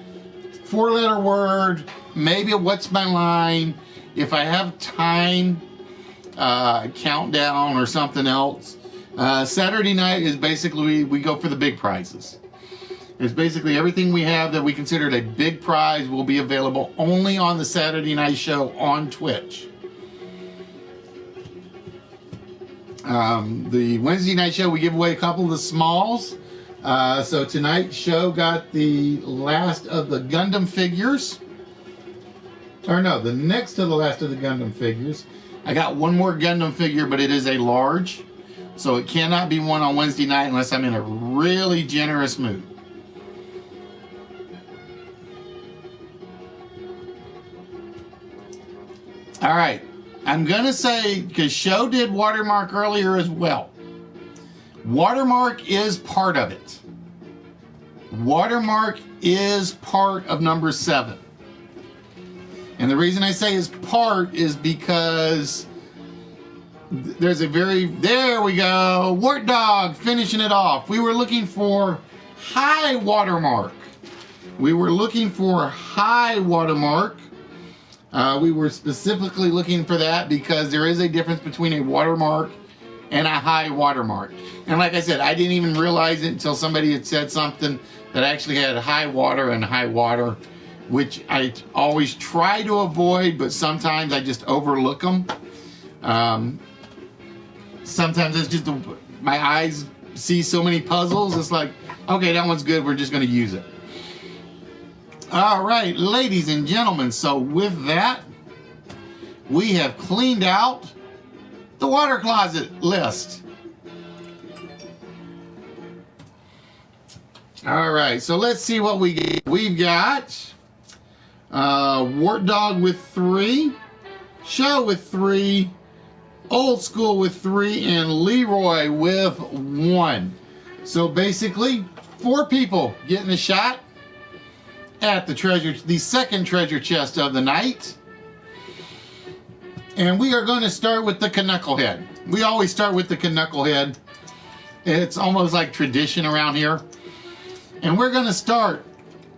4-letter word, maybe a what's my line. If I have time, countdown or something else. Saturday night is basically we go for the big prizes. It's basically everything we have that we considered a big prize will be available only on the Saturday night show on Twitch. The Wednesday night show, we give away a couple of the smalls. So tonight's show got the last of the Gundam figures. Or no, the next to the last of the Gundam figures. I got one more Gundam figure, but it is a large. So it cannot be won on Wednesday night unless I'm in a really generous mood. All right. I'm going to say, because Show did Watermark earlier as well. Watermark is part of it. Watermark is part of number 7. And the reason I say is part is because there's a there we go, Wart Dog finishing it off. We were looking for high watermark. We were looking for high watermark. We were specifically looking for that because there is a difference between a watermark and a high watermark. And like I said, I didn't even realize it until somebody had said something that actually had high water and high water, which I always try to avoid, but sometimes I just overlook them. Sometimes it's just my eyes see so many puzzles. It's like, okay, that one's good. We're just going to use it. All right, ladies and gentlemen. So with that, we have cleaned out the water closet list. All right, so let's see what we get. We've got Wart Dog with 3, Show with 3, Old School with 3, and Leroy with 1. So basically, 4 people getting a shot at the second treasure chest of the night. And we are going to start with the Knucklehead. We always start with the Knucklehead. It's almost like tradition around here. And we're going to start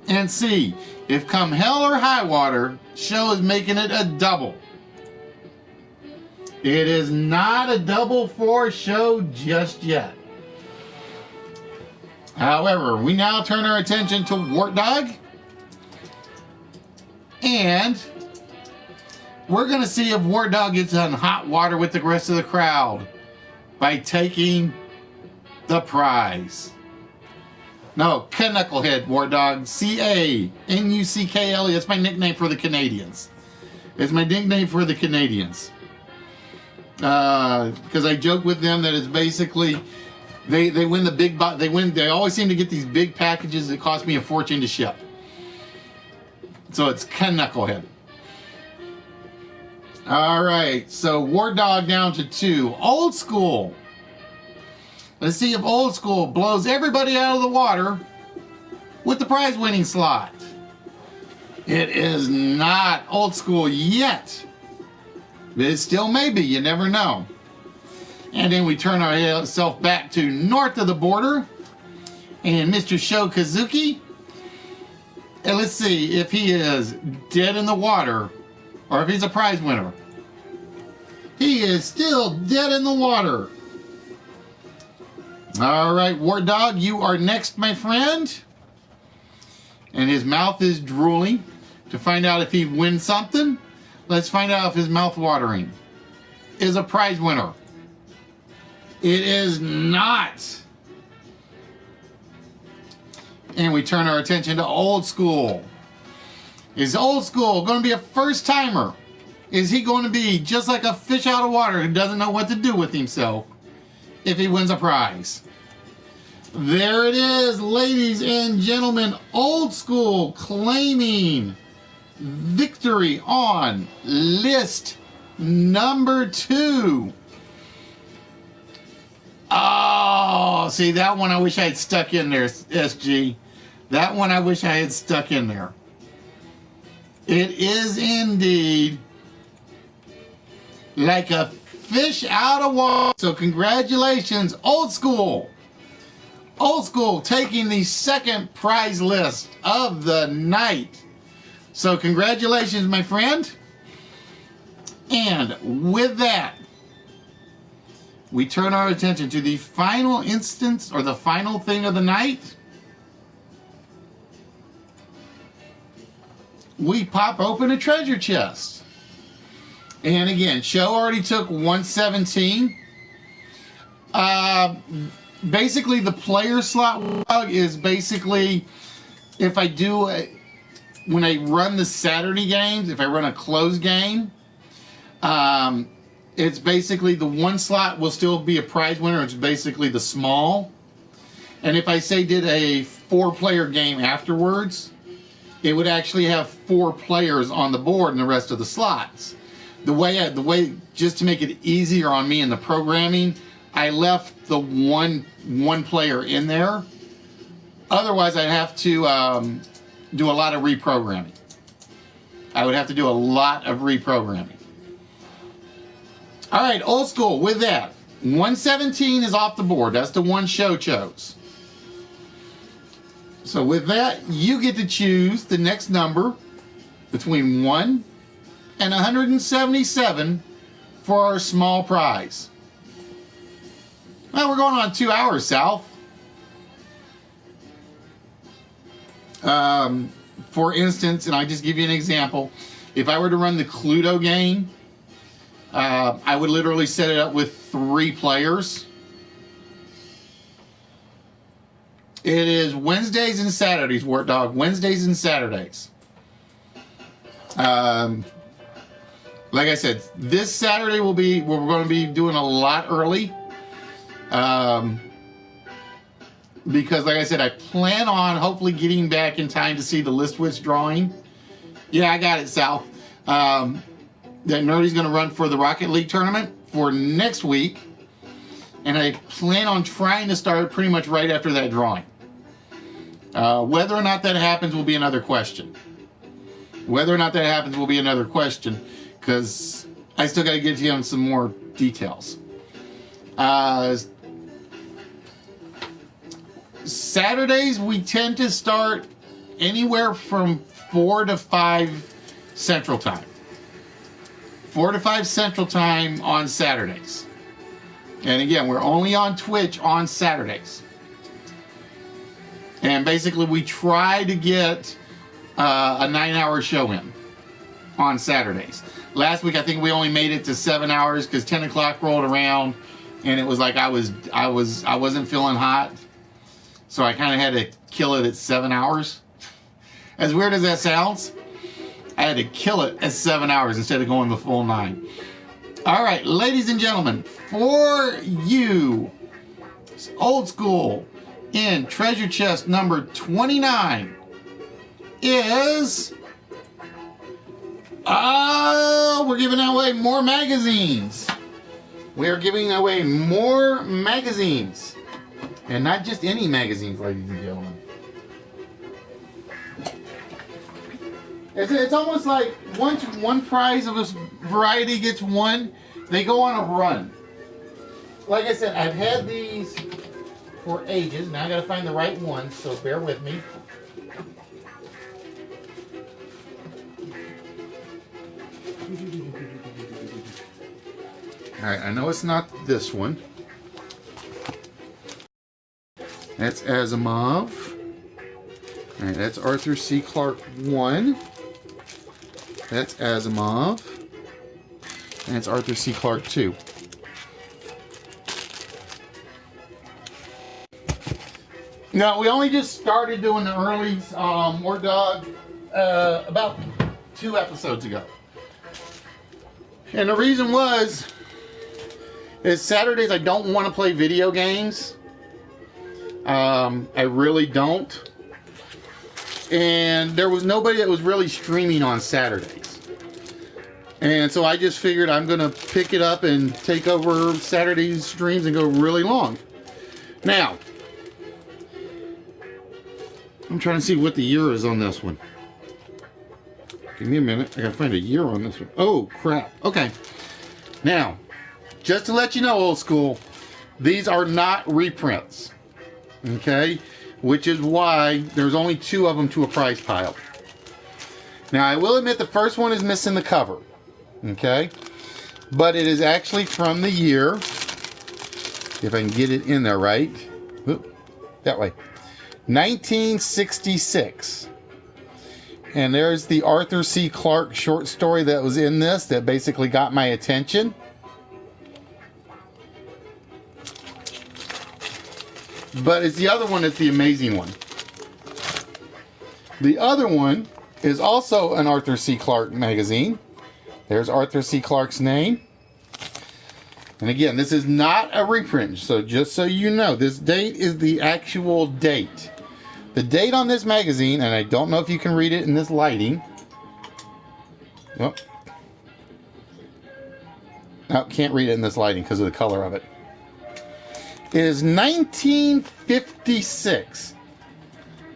and see if come hell or high water, Show is making it a double. It is not a double for Show just yet. However, we now turn our attention to Wart Dog. And we're going to see if Wart Dog gets on hot water with the rest of the crowd by taking the prize. No, Knucklehead, Wart Dog. C-A-N-U-C-K-L-E. That's my nickname for the Canadians. It's my nickname for the Canadians. Because I joke with them that it's basically they win the big they always seem to get these big packages that cost me a fortune to ship. So it's Knucklehead. All right, so Wart Dog down to 2. Old School. Let's see if Old School blows everybody out of the water with the prize winning slot. It is not Old School yet. But it still may be, you never know. And then we turn ourselves back to north of the border. And Mr. Sho Kazuki. And let's see if he is dead in the water or if he's a prize winner. He is still dead in the water. All right, Wart Dog, you are next, my friend. And his mouth is drooling to find out if he wins something. Let's find out if his mouth watering is a prize winner. It is not. And we turn our attention to Old School. Is Old School going to be a first timer? Is he going to be just like a fish out of water who doesn't know what to do with himself if he wins a prize? There it is, ladies and gentlemen. Old School claiming victory on list number 2. Oh, see, that one I wish I had stuck in there, SG. That one I wish I had stuck in there. It is indeed like a fish out of water. So congratulations, Old School. Old School taking the second prize list of the night. So congratulations, my friend. And with that, we turn our attention to the final instance, or the final thing of the night. We pop open a treasure chest. And again, show already took 117. Basically, the player slot is basically, if I do, when I run the Saturday games, if I run a closed game, it's basically the one slot will still be a prize winner. It's basically the small. And if I say did a 4-player game afterwards, it would actually have 4 players on the board and the rest of the slots. The way, just to make it easier on me in the programming, I left the one player in there. Otherwise, I'd have to do a lot of reprogramming. I would have to do a lot of reprogramming. All right, Old School, with that, 117 is off the board. That's the one show chose. So with that, you get to choose the next number between 1 and 177 for our small prize. Well, we're going on 2 hours, South. For instance, and I just give you an example, if I were to run the Cluedo game, I would literally set it up with 3 players. It is Wednesdays and Saturdays, Wart Dog. Wednesdays and Saturdays. Like I said, this Saturday we're going to be doing a lot early. Because like I said, I plan on hopefully getting back in time to see the List Wits drawing. Yeah, I got it, Sal. That Nerdy's going to run for the Rocket League tournament for next week. And I plan on trying to start pretty much right after that drawing. Whether or not that happens will be another question. Whether or not that happens will be another question, because I still got to get you some more details. Saturdays, we tend to start anywhere from 4 to 5 Central Time. 4 to 5 Central Time on Saturdays. And again, we're only on Twitch on Saturdays. And basically, we try to get a 9-hour show in on Saturdays. Last week, I think we only made it to 7 hours because 10 o'clock rolled around, and it was like I wasn't feeling hot, so I kind of had to kill it at 7 hours. As weird as that sounds, I had to kill it at 7 hours instead of going the full 9. All right, ladies and gentlemen, for you, Old School, in treasure chest number 29 is, we're giving away more magazines. We're giving away more magazines. And not just any magazines, ladies and gentlemen. It's almost like once one prize of a variety gets won, they go on a run. Like I said, I've had these for ages. Now I gotta find the right one, so bear with me. Alright, I know it's not this one. That's Asimov. Alright, that's Arthur C. Clarke 1. That's Asimov. And it's Arthur C. Clarke 2. No, we only just started doing the earlies, War Dog, about 2 episodes ago. And the reason is Saturdays I don't want to play video games. I really don't. And there was nobody that was really streaming on Saturdays. And so I just figured I'm going to pick it up and take over Saturday's streams and go really long. Now, I'm trying to see what the year is on this one. Give me a minute. I gotta find a year on this one. Oh, crap. Okay. Now, just to let you know, old school, these are not reprints. Okay? Which is why there's only 2 of them to a prize pile. Now, I will admit the first one is missing the cover. Okay? But it is actually from the year, if I can get it in there right. Oop, that way. 1966. And there's the Arthur C. Clarke short story that was in this that basically got my attention. But it's the other one that's the amazing one. The other one is also an Arthur C. Clarke magazine. There's Arthur C. Clarke's name. And again, this is not a reprint, so just so you know, this date is the actual date. The date on this magazine, and I don't know if you can read it in this lighting. Oh, no, can't read it in this lighting because of the color of it. Is 1956.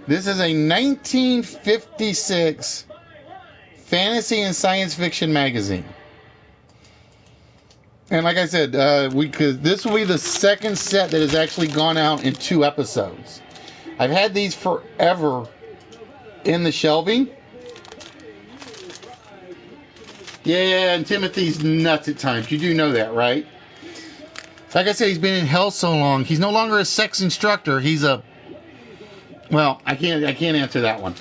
This is a 1956 fantasy and science fiction magazine. And like I said, this will be the second set that has actually gone out in 2 episodes. I've had these forever in the shelving. Yeah, and Timothy's nuts at times. You do know that, right? Like I said, he's been in hell so long. He's no longer a sex instructor. He's a... Well, I can't answer that one.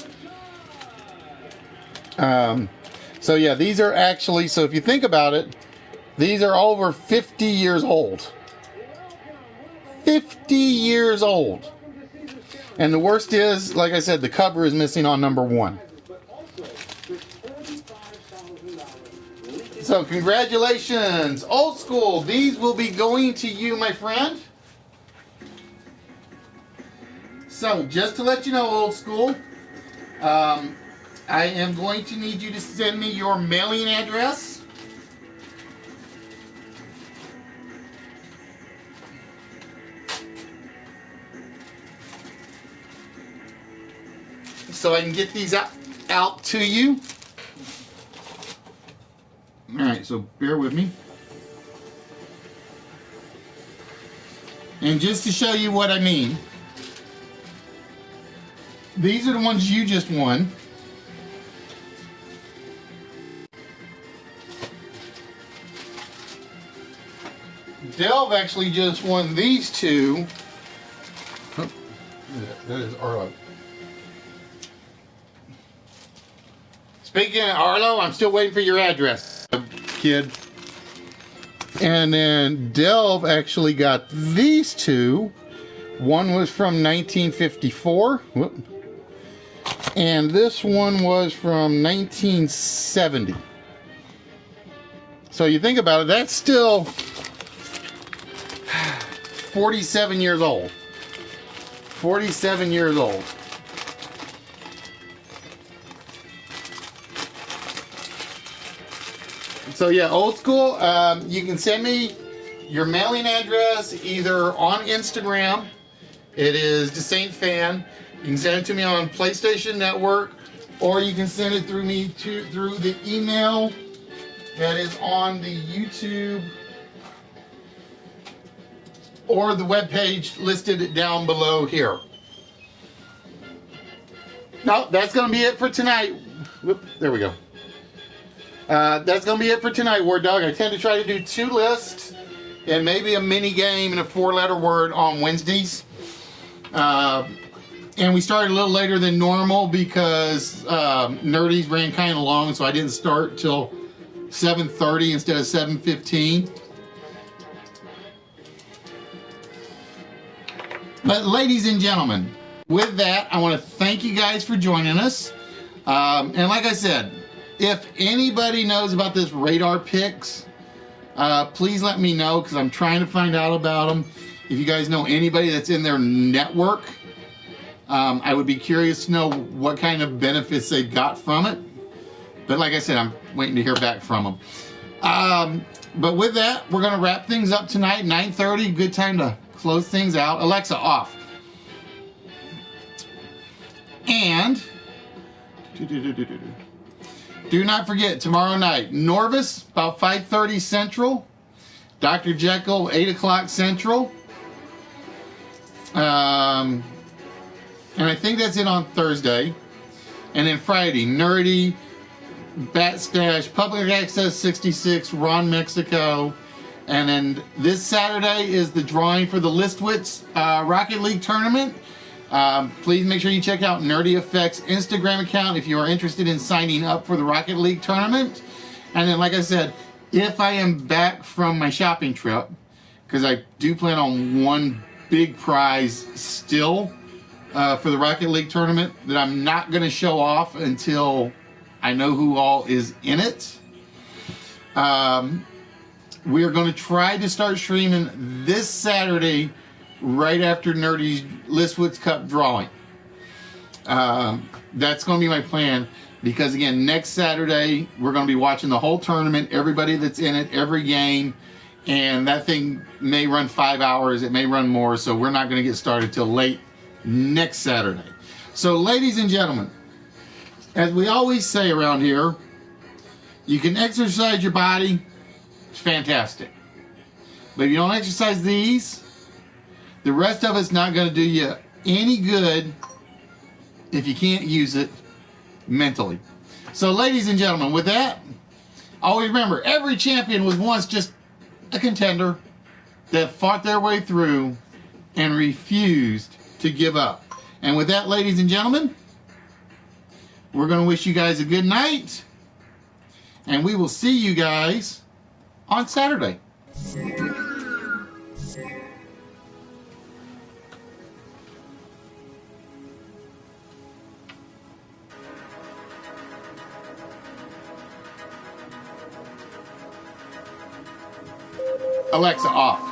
So yeah, these are actually... So if you think about it, these are over 50 years old. 50 years old. And the worst is, like I said, the cover is missing on number 1. So congratulations, old school. These will be going to you, my friend. So just to let you know, old school, I am going to need you to send me your mailing address. So I can get these out to you. Alright, so bear with me. And just to show you what I mean, these are the ones you just won. Delve actually just won these 2. Oh, that is Arlo. Speaking of Arlo, I'm still waiting for your address, kid. And then Delve actually got these 2. One was from 1954. Whoop. And this one was from 1970. So you think about it, that's still 47 years old. 47 years old. So yeah, old school, you can send me your mailing address either on Instagram. It is Dessaint Fan. You can send it to me on PlayStation Network, or you can send it through me through the email that is on the YouTube or the webpage listed down below here. No, that's going to be it for tonight. Whoop, there we go. That's going to be it for tonight, Word Dog. I tend to try to do 2 lists and maybe a mini game and a 4-letter word on Wednesdays. And we started a little later than normal because Nerdies ran kind of long, so I didn't start till 7:30 instead of 7:15. But ladies and gentlemen, with that, I want to thank you guys for joining us. And like I said, if anybody knows about this radar picks, please let me know because I'm trying to find out about them. If you guys know anybody that's in their network, I would be curious to know what kind of benefits they've got from it. But like I said, I'm waiting to hear back from them. But with that, we're going to wrap things up tonight, 9:30. Good time to close things out. Alexa, off. And do not forget, tomorrow night, Norvis, about 5:30 Central. Dr. Jekyll, 8 o'clock Central. And I think that's it on Thursday. And then Friday, Nerdy, Bat Stash, Public Access 66, Ron Mexico. And then this Saturday is the drawing for the Wits Rocket League tournament. Please make sure you check out Nerdy Effects Instagram account if you are interested in signing up for the Rocket League tournament. And then, like I said, if I am back from my shopping trip, because I do plan on one big prize still for the Rocket League tournament that I'm not going to show off until I know who all is in it. We are going to try to start streaming this Saturday right after Nerdy's Listwoods Cup drawing. That's going to be my plan because, again, next Saturday we're going to be watching the whole tournament, everybody that's in it, every game, and that thing may run 5 hours, it may run more, so we're not going to get started till late next Saturday. So, ladies and gentlemen, as we always say around here, you can exercise your body, it's fantastic. But if you don't exercise these, the rest of it's not going to do you any good if you can't use it mentally. So, ladies and gentlemen, with that, always remember, every champion was once just a contender that fought their way through and refused to give up. And with that, ladies and gentlemen, we're going to wish you guys a good night, and we will see you guys on Saturday. Alexa, off.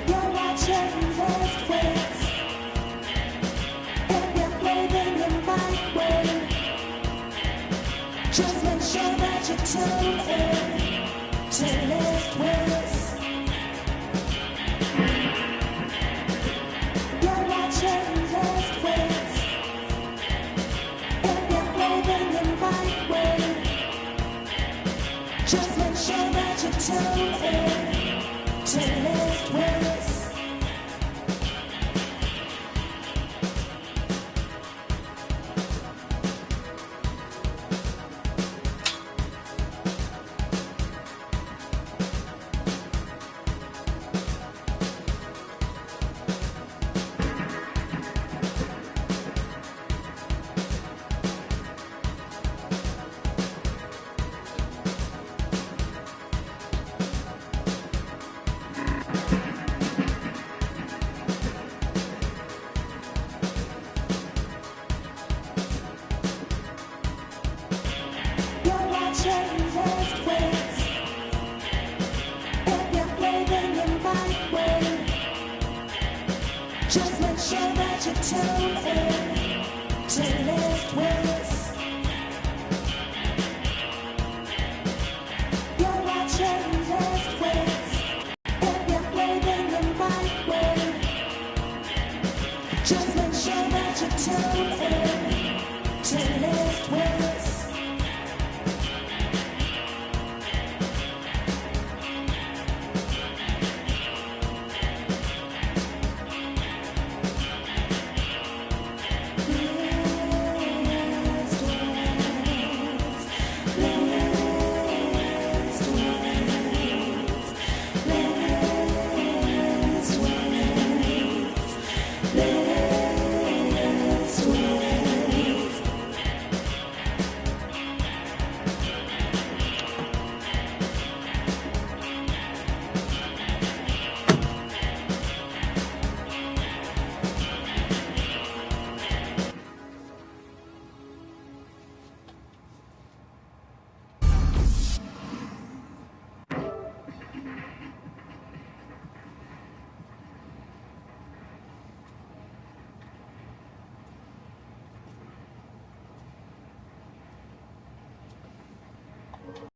You're watching Lost Wits, and you're playing in my way. Just make sure that you tune in to Lost Wits. You're watching Lost Wits, and you're playing in my way. Just make sure that you tune in to Lost Wits.